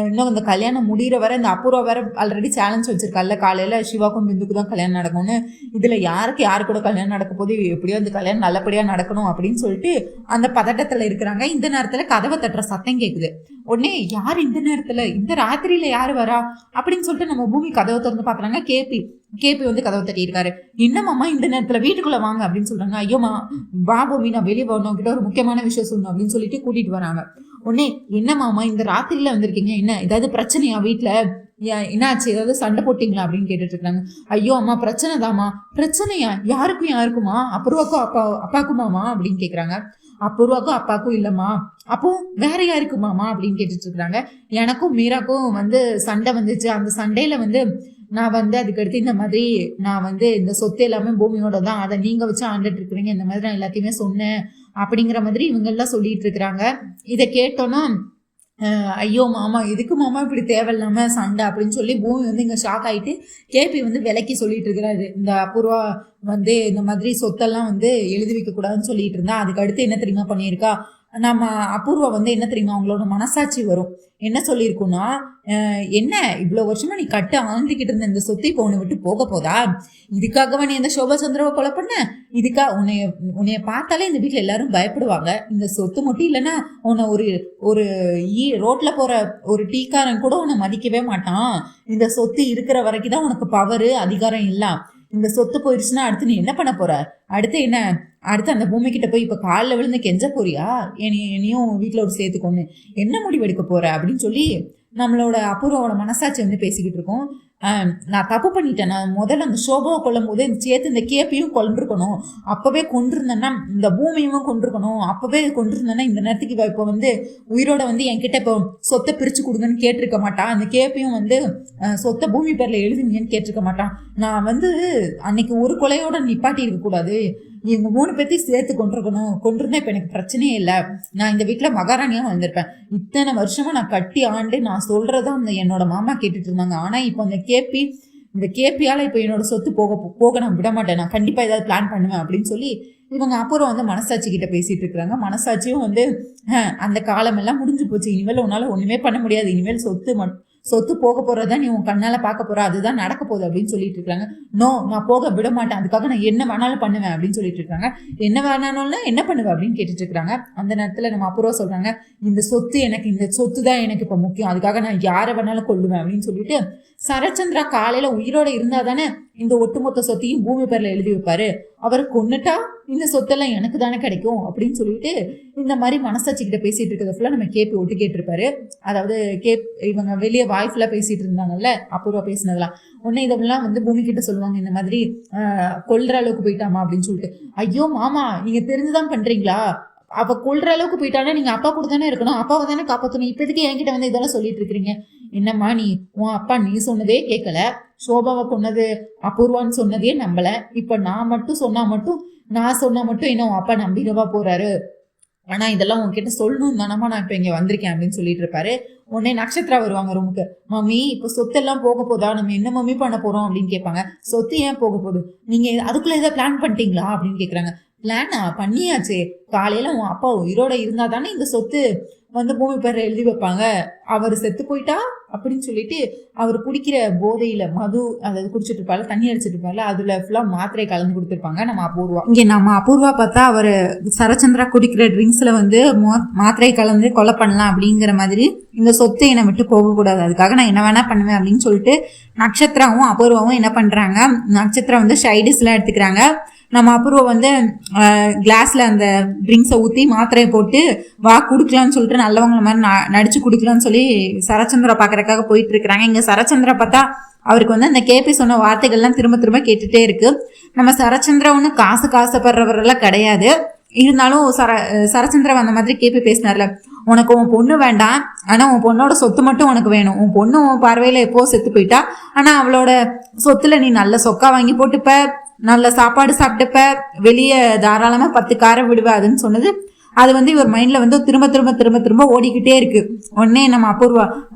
இன்னும் இந்த கல்யாணம் முடிகிற வரை இந்த அபூர்வா வேற ஆல்ரெடி சேலஞ்ச் வச்சிருக்கால, காலையில சிவாக்கும் பிந்துக்கு தான் கல்யாணம் நடக்கும்னு. இதுல யாரு கூட கல்யாணம் நடக்க போது, எப்படியோ இந்த கல்யாணம் நல்லபடியா நடக்கணும் அப்படின்னு சொல்லிட்டு அந்த பதட்டத்துல இருக்கிறாங்க. இந்த நேரத்துல கதவை தட்டுற சத்தம் கேக்குது. உடனே யார் இந்த நேரத்துல, இந்த ராத்திரியில யாரு வரா அப்படின்னு சொல்லிட்டு நம்ம பூமி கதவை திறந்து பாக்குறாங்க. கேபி வந்து கதவை தட்டி இருக்காரு. என்னமாமா இந்த நேரத்துல, வீட்டுக்குள்ள வாங்க அப்படின்னு சொல்றாங்க. ஐயோமா வா பூமி, நான் வெளியே வரணும், கிட்ட ஒரு முக்கியமான விஷயம் சொல்லணும் அப்படின்னு சொல்லிட்டு கூட்டிட்டு வராங்க. உடனே என்னமாமா இந்த ராத்திரியில வந்திருக்கீங்க, என்ன ஏதாவது பிரச்சனையா வீட்டுல, என்னாச்சு, ஏதாவது சண்டை போட்டீங்களா அப்படின்னு கேட்டுட்டு இருக்காங்க. ஐயோ அம்மா பிரச்சனை தாமா. பிரச்சனையா? யாருக்குமா? அபூர்வாக்கும் அப்பாக்குமாமா அப்படின்னு கேக்குறாங்க. அபூர்வாக்கும் அப்பாக்கும் இல்லம்மா, அப்போ வேற யாருக்குமாமா அப்படின்னு கேட்டுட்டு இருக்காங்க. எனக்கும் மீராக்கும் வந்து சண்டை வந்துச்சு, அந்த சண்டையில வந்து நான் வந்து அதுக்கடுத்து இந்த மாதிரி நான் வந்து இந்த சொத்து எல்லாமே பூமியோட தான், அதை நீங்க வச்சு ஆண்டுட்டு இருக்கிறீங்க, இந்த மாதிரி நான் எல்லாத்தையுமே சொன்னேன் அப்படிங்கிற மாதிரி இவங்க எல்லாம் சொல்லிட்டு இருக்கிறாங்க. இதை கேட்டோன்னா ஐயோ மாமா, எதுக்கு மாமா இப்படி தேவையில்லாம சண்டை அப்படின்னு சொல்லி பூமி வந்து இங்க ஷாக் ஆயிட்டு கேபி வந்து விலைக்கு சொல்லிட்டு இருக்கிறாரு. இந்த அபூர்வா வந்து இந்த மாதிரி சொத்தெல்லாம் வந்து எழுதி வைக்க கூடாதுன்னு சொல்லிட்டு இருந்தா, அதுக்கு அடுத்து என்ன தெரியுமா பண்ணியிருக்கா, நம்ம அபூர்வா வந்து என்ன தெரியுமா, அவங்களோட மனசாட்சி வரும், என்ன சொல்லியிருக்குன்னா, என்ன இவ்வளவு வருஷமா நீ கட்டு ஆழ்ந்துக்கிட்டு இருந்த இந்த சொத்தை இப்போ உன்னை விட்டு போக போதா? இதுக்காகவா நீ இந்த சோபா சந்திராவை கொலை பண்ண? இதுக்கா உன்னைய பார்த்தாலே இந்த வீட்டுல எல்லாரும் பயப்படுவாங்க. இந்த சொத்து மட்டும் இல்லைன்னா உன்னை ஒரு ரோட்ல போற ஒரு டீக்காரன் கூட உன்னை மதிக்கவே மாட்டான். இந்த சொத்து இருக்கிற வரைக்கும் தான் உனக்கு பவரு அதிகாரம் இல்ல. இந்த சொத்து போயிடுச்சுன்னா அடுத்து நீ என்ன பண்ண போற? அடுத்து அந்த பூமி கிட்ட போய் இப்ப காலில் விழுந்து கெஞ்ச போறியா? என்னையும் வீட்டுல ஒரு சேர்த்துக்கொண்டு என்ன முடிவு எடுக்க போற அப்படின்னு சொல்லி நம்மளோட அபூர்வாவோட மனசாட்சி வந்து பேசிக்கிட்டு இருக்கோம். நான் தப்பு பண்ணிட்டேன், நான் முதல்ல அந்த சோபாவை கொல்லும் போது சேர்த்து இந்த கேப்பையும் கொண்டிருக்கணும், அப்பவே கொண்டிருந்தேன்னா இந்த பூமியும் கொண்டிருக்கணும், அப்பவே கொண்டிருந்தேன்னா இந்த நேரத்துக்கு இப்போ வந்து உயிரோட வந்து என்கிட்ட இப்போ சொத்தை பிரிச்சு கொடுங்கன்னு கேட்டிருக்க மாட்டான், அந்த கேப்பையும் வந்து சொத்தை பூமி பேர்ல எழுதுங்கன்னு கேட்டிருக்க மாட்டான். நான் வந்து அன்னைக்கு ஒரு கொலையோட நிப்பாட்டி இருக்க கூடாது, இவங்க 3 பேர்த்தையும் சேர்த்து கொண்டிருந்தா இப்ப எனக்கு பிரச்சனையே இல்லை, நான் இந்த வீட்டுல மகாராணியா வந்திருப்பேன். இத்தனை வருஷமா நான் கட்டி ஆண்டு நான் சொல்றதான் அந்த என்னோட மாமா கேட்டுட்டு இருந்தாங்க. ஆனா இப்போ அந்த கேபியால இப்போ என்னோட சொத்து போக நான் விட மாட்டேன், நான் கண்டிப்பா ஏதாவது பிளான் பண்ணுவேன் அப்படின்னு சொல்லி இவங்க அப்புறம் வந்து மனசாட்சி கிட்ட பேசிட்டு இருக்கிறாங்க. மனசாட்சியும் வந்து அந்த காலம் எல்லாம் முடிஞ்சு போச்சு, இனிமேல் உன்னால ஒண்ணுமே பண்ண முடியாது, இனிமேல் சொத்து போக போறதா நீ உன் கண்ணால பார்க்க போற, அதுதான் நடக்க போகுது அப்படின்னு சொல்லிட்டு இருக்காங்க. நோ, நான் போக விட மாட்டேன், அதுக்காக நான் என்ன வேணாலும் பண்ணுவேன் அப்படின்னு சொல்லிட்டு இருக்காங்க. என்ன வேணாலும் என்ன பண்ணுவேன் அப்படின்னு கேட்டுட்டு இருக்காங்க. அந்த நேரத்துல நம்ம அப்புறவா சொல்றாங்க, இந்த சொத்து தான் எனக்கு இப்ப முக்கியம், அதுக்காக நான் யாரை வேணாலும் கொள்ளுவேன் அப்படின்னு சொல்லிட்டு, சரச்சந்திரா காலையில உயிரோட இருந்தா தானே இந்த ஒட்டுமொத்த சொத்தையும் பூமி பேர்ல எழுதி வைப்பாரு, அவர் கொன்னுட்டா இந்த சொத்தெல்லாம் எனக்கு தானே கிடைக்கும் அப்படின்னு சொல்லிட்டு இந்த மாதிரி மனசாட்சி கிட்ட பேசிட்டு இருக்கிறத ஃபுல்லா நம்ம கேபி ஒட்டு கேட்டிருப்பாரு. அதாவது இவங்க வெளியே வாய் ஃபுல்லா பேசிட்டு இருந்தாங்கல்ல, அபூர்வா பேசினதெல்லாம் உடனே இதெல்லாம் வந்து பூமி கிட்ட சொல்லுவாங்க, இந்த மாதிரி கொல்ற அளவுக்கு போயிட்டாமா அப்படின்னு சொல்லிட்டு. ஐயோ மாமா, நீங்க தெரிஞ்சுதான் பண்றீங்களா, அப்ப கொல்ற அளவுக்கு போயிட்டானா நீங்க அப்பா கூட தானே இருக்கணும், அப்பாவை தானே காப்பாற்றணும், இப்ப எதுக்கு என்கிட்ட வந்து இதெல்லாம் சொல்லிட்டு இருக்கிறீங்க, என்னம்மா நீ உன் அப்பா நீ சொன்னதே கேட்கல, சோபாவை கொன்னது அபூர்வான்னு சொன்னதே நம்பல, இப்ப நான் சொன்னா மட்டும் என்ன உன் அப்பா நம்பிடவா போறாரு, ஆனா இதெல்லாம் உங்ககிட்ட சொல்லணும் தானம்மா நான் இப்ப இங்க வந்திருக்கேன் அப்படின்னு சொல்லிட்டு இருப்பாரு. உடனே நட்சத்திரா வருவாங்க ரூமுக்கு. மம்மி இப்ப சொத்து எல்லாம் போக போதா, நம்ம என்ன மம்மி பண்ண போறோம் அப்படின்னு கேட்பாங்க. சொத்து ஏன் போக போகுது, நீங்க அதுக்குள்ள ஏதாவது பிளான் பண்ணிட்டீங்களா அப்படின்னு கேக்குறாங்க. பிளானா பண்ணியாச்சு, காலையில உன் அப்பா உயிரோட இருந்தா தானே இந்த சொத்து வந்து பூமி பேர்ல எழுதி வைப்பாங்க, அவர் செத்து போயிட்டா அப்படின்னு சொல்லிட்டு அவர் குடிக்கிற போதையில மது அதாவது குடிச்சிட்டு இருப்பாரு, தண்ணி அடிச்சிட்டு இருப்பாரு, அதுல ஃபுல்லா மாத்திரை கலந்து கொடுத்துருப்பாங்க நம்ம அபூர்வா. இங்க நம்ம அபூர்வா பார்த்தா அவர் சரச்சந்திரா குடிக்கிற ட்ரிங்க்ஸ்ல வந்து மாத்திரை கலந்து கொலை பண்ணலாம் அப்படிங்கிற மாதிரி, இந்த சொத்தை என்னை விட்டு போகக்கூடாது, அதுக்காக நான் என்ன வேணா பண்ணுவேன் அப்படின்னு சொல்லிட்டு நட்சத்திராவும் அபூர்வாவும் என்ன பண்றாங்க, நட்சத்திரம் வந்து ஷைடிஸ் எல்லாம் எடுத்துக்கிறாங்க. நம்ம அபூர்வா வந்து கிளாஸ்ல அந்த ட்ரிங்க்ஸை ஊற்றி மாத்திரையை போட்டு வா குடிக்கலாம்னு சொல்லிட்டு நல்லவங்கள மாதிரி நடிச்சு குடிக்கலாம்னு சொல்லி சரச்சந்திரா பார்க்கறதுக்காக போயிட்டு இருக்கிறாங்க. இங்க சரச்சந்திரா பார்த்தா அவருக்கு வந்து அந்த கேபி சொன்ன வார்த்தைகள்லாம் திரும்ப திரும்ப கேட்டுட்டே இருக்கு. நம்ம சரச்சந்திரா ஒன்று காசுப்படுறவரெல்லாம் கிடையாது, இருந்தாலும் சரச்சந்திரா அந்த மாதிரி கேபி பேசினார்ல, உனக்கு உன் பொண்ணு வேண்டாம், ஆனா உன் பொண்ணோட சொத்து மட்டும் உனக்கு வேணும், உன் பொண்ணு உன் பார்வையில எப்போ செத்து போயிட்டா, ஆனா அவளோட சொத்துல நீ நல்ல சொக்கா வாங்கி போட்டுப்ப, நல்ல சாப்பாடு சாப்பிட்டுப்ப, வெளியே தாராளமா 10 காரை விடுவ அதுன்னு சொன்னது. அது வந்து இவர் மைண்ட்ல வந்து திரும்ப திரும்ப திரும்ப திரும்ப ஓடிக்கிட்டே இருக்கு. உடனே நம்ம அபூர்வா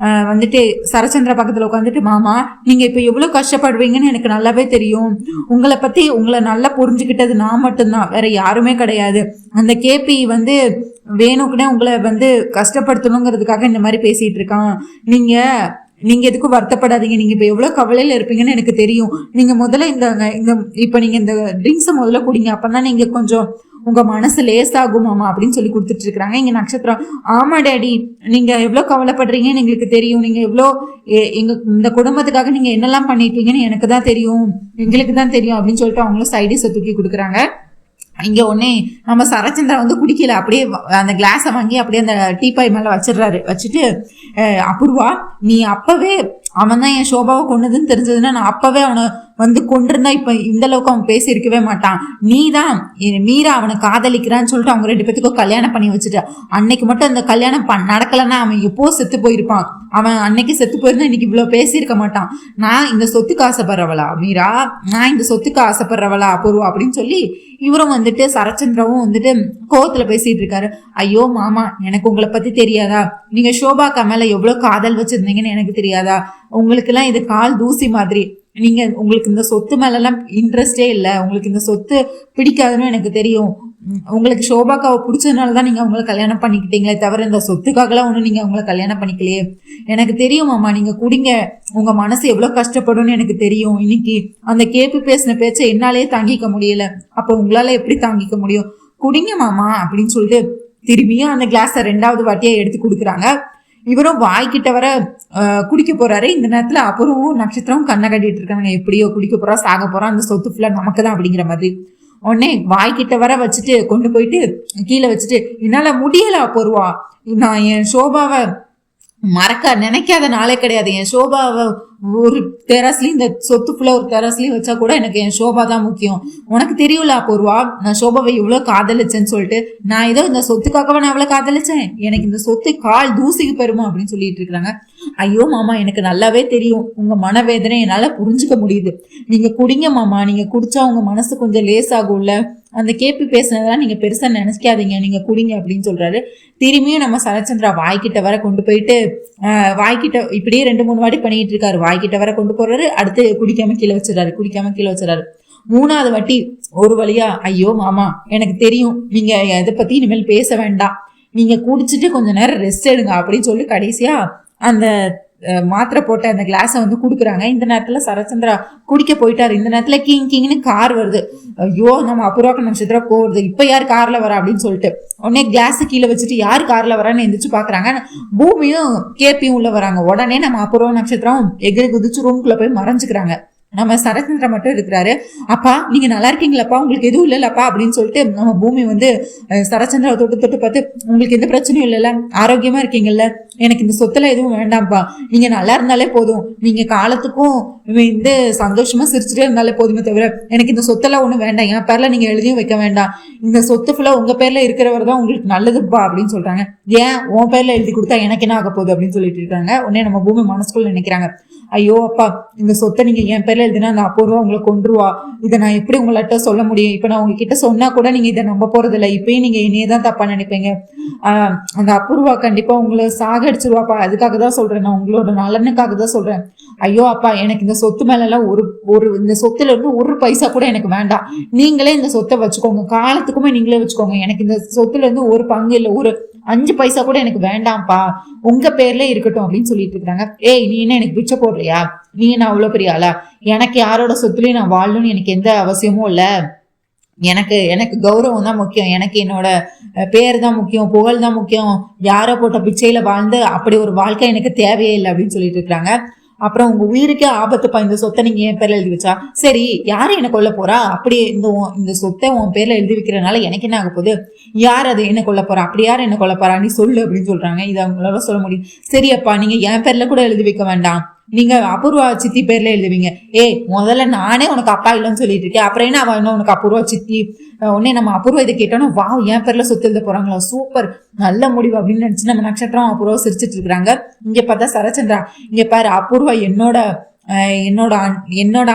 வந்துட்டு சரச்சந்திரா பக்கத்துல உட்காந்துட்டு, மாமா நீங்க இப்ப எவ்வளவு கஷ்டப்படுவீங்கன்னு எனக்கு நல்லாவே தெரியும், உங்களை நல்லா புரிஞ்சுக்கிட்டது நான் மட்டும்தான், வேற யாருமே கிடையாது, அந்த கேபி வந்து வேணுக்குனே உங்களை வந்து கஷ்டப்படுத்தணுங்கிறதுக்காக இந்த மாதிரி பேசிட்டு இருக்கான், நீங்க எதுக்கும் வருத்தப்படாதீங்க, நீங்க இப்ப எவ்வளவு கவலையில இருப்பீங்கன்னு எனக்கு தெரியும், நீங்க முதல்ல இப்ப நீங்க இந்த ட்ரிங்க்ஸை முதல்ல குடிங்க, அப்பதான் நீங்க கொஞ்சம் உங்க மனசு லேசாகுமாமா அப்படின்னு சொல்லி கொடுத்துட்டு இருக்காங்க. இங்க நட்சத்திரம், ஆமா டேடி நீங்க எவ்வளவு கவலைப்படுறீங்கன்னு எங்களுக்கு தெரியும், நீங்க இந்த குடும்பத்துக்காக நீங்க என்னெல்லாம் பண்ணிருக்கீங்கன்னு எனக்கு தான் தெரியும், எங்களுக்கு தான் தெரியும் அப்படின்னு சொல்லிட்டு அவங்களும் சைடிஸை தூக்கி கொடுக்குறாங்க. இங்க உடனே நம்ம சரச்சந்திரா வந்து குடிக்கல, அப்படியே அந்த கிளாஸை வாங்கி அப்படியே அந்த டீப்பாய் மேல வச்சுட்டு, அபூர்வா நீ அப்பவே அவன் தான் என் சோபாவை கொன்னதுன்னு தெரிஞ்சதுன்னா நான் அப்பவே அவனை வந்து கொண்டிருந்தா இப்ப இந்த அளவுக்கு அவன் பேசி இருக்கவே மாட்டான், நீ தான் மீரா அவனை காதலிக்கிறான்னு சொல்லிட்டு அவங்க 2 பேத்துக்கும் கல்யாணம் பண்ணி வச்சுட்ட, அன்னைக்கு மட்டும் அந்த கல்யாணம் நடக்கலன்னா அவன் எப்போ செத்து போயிருப்பான், அவன் அன்னைக்கு செத்து போயிருந்தா இன்னைக்கு இவ்வளவு பேசியிருக்க மாட்டான், நான் இந்த சொத்துக்கு ஆசைப்படுறவளா மீரா, நான் இந்த சொத்துக்கு ஆசைப்படுறவளா அபூர்வா அப்படின்னு சொல்லி இவரும் வந்துட்டு சரச்சந்திராவும் வந்துட்டு கோவத்துல பேசிட்டு இருக்காரு. ஐயோ மாமா எனக்கு உங்களை பத்தி தெரியாதா, நீங்க சோபாக்கா மேல எவ்வளவு காதல் வச்சிருந்தீங்கன்னு எனக்கு தெரியாதா, உங்களுக்கு எல்லாம் இது கால் தூசி மாதிரி, உங்களுக்கு இந்த சொத்து மேல எல்லாம் இன்ட்ரெஸ்டே இல்லை, உங்களுக்கு இந்த சொத்து பிடிக்காதுன்னு எனக்கு தெரியும், உங்களுக்கு சோபாக்காவை பிடிச்சதுனாலதான் நீங்க அவங்களை கல்யாணம் பண்ணிக்கிட்டீங்களே தவிர இந்த சொத்துக்காகலாம் ஒண்ணு நீங்க அவங்களை கல்யாணம் பண்ணிக்கலையே, எனக்கு தெரியும் மாமா நீங்க குடிங்க, உங்க மனசு எவ்வளவு கஷ்டப்படும்னு எனக்கு தெரியும், இன்னைக்கு அந்த கேபி பேசின பேச்சை என்னாலேயே தாங்கிக்க முடியல, அப்ப உங்களால எப்படி தாங்கிக்க முடியும், குடிங்க மாமா அப்படின்னு சொல்லிட்டு திரும்பியும் அந்த கிளாஸை 2வது வாட்டியா எடுத்து கொடுக்குறாங்க. இவரும் வாய்க்கிட்ட வர குடிக்க போறாரு. இந்த நேரத்துல அப்புறம் நட்சத்திரம் கண்ணை கட்டிட்டு இருக்காங்க, எப்படியோ குடிக்க போறா சாக போறா, அந்த சொத்து ஃபுல்லா நமக்கு தான் அப்படிங்கிற மாதிரி. உடனே வாய்க்கிட்ட வர வச்சுட்டு கொண்டு போயிட்டு கீழே வச்சுட்டு, என்னால முடியல அபூர்வா, நான் என் சோபாவை மறக்க நினைக்காத நாளே கிடையாது, என் சோபாவை ஒரு தெராஸ்லயும் இந்த சொத்து ஃபுல்லா ஒரு தெராஸ்லயும் வச்சா கூட எனக்கு என் சோபா தான் முக்கியம், உனக்கு தெரியல அபூர்வா நான் சோபாவை எவ்வளவு காதலிச்சேன்னு சொல்லிட்டு, நான் ஏதோ இந்த சொத்துக்காகவா நான் எவ்வளவு காதலிச்சேன், எனக்கு இந்த சொத்து கால் தூசிக்கு பெறுமா அப்படின்னு சொல்லிட்டு இருக்காங்க. ஐயோ மாமா எனக்கு நல்லாவே தெரியும், உங்க மனவேதனை என்னால புரிஞ்சுக்க முடியுது, நீங்க குடிங்க மாமா, நீங்க குடிச்சா உங்க மனசு கொஞ்சம் லேசாகும்ல, அந்த கேபி பேசினதெல்லாம் நீங்க பெருசா நினைக்காதீங்க, நீங்க குடிங்க அப்படின்னு சொல்றாரு. திரும்பியும் நம்ம சரச்சந்திரா வாய்க்கிட்ட வர கொண்டு போயிட்டு வாய்க்கிட்ட இப்படியே 2-3 வாட்டி பண்ணிட்டு இருக்காரு, வாய்க்கிட்ட வர கொண்டு போறாரு, அடுத்து குடிக்காம கீழே வச்சிடறாரு. 3வது வாட்டி ஒரு வழியா ஐயோ மாமா எனக்கு தெரியும் நீங்க இதை பத்தி இனிமேல் பேச வேண்டாம், நீங்க குடிச்சிட்டு கொஞ்ச நேரம் ரெஸ்ட் எடுங்க அப்படின்னு சொல்லி கடைசியா அந்த மாத்திரை போட்ட அந்த கிளாஸை வந்து குடுக்குறாங்க. இந்த நேரத்துல சரச்சந்திரா குடிக்க போயிட்டாரு. இந்த நேரத்துல கிங் கிங்னு கார் வருது. ஐயோ நம்ம அப்புறம் நட்சத்திரம் போகுது, இப்ப யார் கார்ல வரா அப்படின்னு சொல்லிட்டு உடனே கிளாஸ் கீழே வச்சுட்டு யார் கார்ல வரான்னு எந்திரிச்சு பாக்குறாங்க. பூமியும் கேபியும் உள்ள வராங்க. உடனே நம்ம அப்புறம் நட்சத்திரம் எகிரி குதிச்சு ரூம்குள்ள போய் மறைஞ்சுக்கிறாங்க. நம்ம சரச்சந்திரா மட்டும் இருக்கிறாரு. அப்பா நீங்க நல்லா இருக்கீங்களாப்பா, உங்களுக்கு எதுவும் இல்லைல்லப்பா அப்படின்னு சொல்லிட்டு நம்ம பூமி வந்து சரச்சந்திராவை தொட்டு பார்த்து உங்களுக்கு எந்த பிரச்சனையும் இல்லைல்ல, ஆரோக்கியமா இருக்கீங்கல்ல, எனக்கு இந்த சொத்துல எதுவும் வேண்டாம்ப்பா, நீங்க நல்லா இருந்தாலே போதும், நீங்க காலத்துக்கும் வந்து சந்தோஷமா சிரிச்சுட்டே இருந்தாலே போதுமே தவிர எனக்கு இந்த சொத்தெல்லாம் ஒண்ணும் வேண்டாம், என் பேர்ல நீங்க எழுதியும் வைக்க வேண்டாம், இந்த சொத்து ஃபுல்லா உங்க பேர்ல இருக்கிறவர் தான் உங்களுக்கு நல்லதுப்பா அப்படின்னு சொல்றாங்க. ஏன் உன் பேர்ல எழுதி கொடுத்தா எனக்கு என்ன ஆக போகுது அப்படின்னு சொல்லிட்டு இருக்காங்க. உடனே நம்ம பூமி மனசுக்குள்ள நினைக்கிறாங்க, ஐயோ அப்பா இந்த சொத்தை நீங்க என் பேர்ல எழுதினா அந்த அபூர்வா உங்களை கொன்றுவா, இதை நான் எப்படி உங்கள்கிட்ட சொல்ல முடியும், இப்ப நான் உங்ககிட்ட சொன்னா கூட நீங்க இதை நம்ப போறது இல்லை, இப்பயும் நீங்க என்னையதான் தப்பா நினைப்பீங்க, அந்த அபூர்வா கண்டிப்பா உங்களை சாகடிச்சிருவாப்பா, அதுக்காக தான் சொல்றேன், நான் உங்களோட நலனுக்காக தான் சொல்றேன். ஐயோ அப்பா எனக்கு இந்த சொத்து மேல எல்லாம் ஒரு இந்த சொத்துல இருந்து ஒரு பைசா கூட எனக்கு வேண்டாம், நீங்களே இந்த சொத்தை வச்சுக்கோங்க, காலத்துக்குமே நீங்களே வச்சுக்கோங்க, எனக்கு இந்த சொத்துல இருந்து ஒரு பங்கு இல்லை, ஒரு 5 பைசா கூட எனக்கு வேண்டாம்ப்பா, உங்க பேர்ல இருக்கட்டும் அப்படின்னு சொல்லிட்டு இருக்காங்க. ஏய் நீ என்ன எனக்கு பிச்சை போடுறியா, நீ என்ன அவ்வளவு பெரிய ஆளா, எனக்கு யாரோட சொத்துலயும் நான் வாழணும்னு எனக்கு எந்த அவசியமும் இல்ல, எனக்கு கௌரவம் தான் முக்கியம், எனக்கு என்னோட பேர் தான் முக்கியம், புகழ் தான் முக்கியம், யாரோ போட்ட பிச்சையில வாழ்ந்து அப்படி ஒரு வாழ்க்கை எனக்கு தேவையே இல்லை அப்படின்னு சொல்லிட்டு இருக்காங்க. அப்புறம் உங்க உயிருக்கே ஆபத்துப்பா, இந்த சொத்தை நீங்க என் பேர்ல எழுதி வச்சா, சரி யாரு என்ன கொல்ல போறா, அப்படியே இந்த சொத்தை உன் பேர்ல எழுதி வைக்கிறதுனால எனக்கு என்ன ஆக போகுது, யார் அது என்ன கொல்ல போறா, அப்படி யார் என்ன கொல்ல போறா நீ சொல்லு அப்படின்னு சொல்றாங்க. இதை அவங்களால சொல்ல முடியும். சரியப்பா நீங்க என் பேர்ல கூட எழுதி வைக்க வேண்டாம், நீங்க அபூர்வா சித்தி பேர்ல எழுதுவீங்க. முதல்ல நானே உனக்கு அப்பா இல்லைன்னு சொல்லிட்டு இருக்கேன், அப்புறம் என்ன அவன் உனக்கு அபூர்வா சித்தி, உடனே நம்ம அபூர்வா இதை கேட்டோம்னா வா என் பேர்ல சொத்து எழுத போறாங்களா, சூப்பர் நல்ல முடிவு அப்படின்னு நினைச்சு நம்ம நட்சத்திரம் அபூர்வா சிரிச்சிட்டு இருக்கிறாங்க. இங்க பார்த்தா சரச்சந்திரா, இங்க பாரு அபூர்வா என்னோட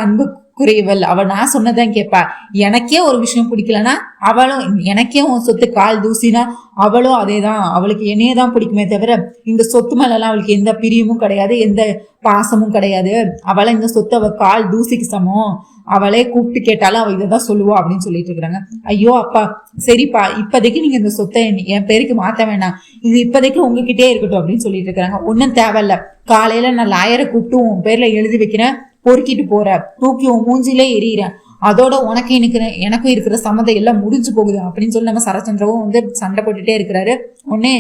அன்பு குறைவல், அவள் நான் சொன்னதான் கேட்பா, எனக்கே ஒரு விஷயம் பிடிக்கலன்னா அவளும், எனக்கே உன் சொத்து கால் தூசினா அவளும் அதேதான், அவளுக்கு என்னையே தான் பிடிக்குமே தவிர இந்த சொத்து மேலாம் அவளுக்கு எந்த பிரியமும் கிடையாது, எந்த பாசமும் கிடையாது, அவளை இந்த சொத்து அவள் கால் தூசிக்கு சமம், அவளே கூப்பிட்டு கேட்டாலும் அவள் இதை தான் சொல்லுவா அப்படின்னு சொல்லிட்டு இருக்கிறாங்க. ஐயோ அப்பா சரிப்பா இப்போதைக்கு நீங்க இந்த சொத்தை என் பேருக்கு மாத்த வேணாம், இது இப்போதைக்கு உங்ககிட்டே இருக்கட்டும் அப்படின்னு சொல்லிட்டு இருக்கிறாங்க. ஒன்னும் தேவையில்ல, காலையில நான் லாயரை கூப்பிட்டு உன் பேர்ல எழுதி வைக்கிறேன், பொறுக்கிட்டு போற, தூக்கி உன் மூஞ்சிலே எறிகிறேன், அதோட எனக்கும் இருக்கிற சம்மதம் எல்லாம் முடிஞ்சு போகுது அப்படின்னு சொல்லி நம்ம சரச்சந்திரவும் வந்து சண்டை போட்டுட்டே இருக்கிறாரு. உடனே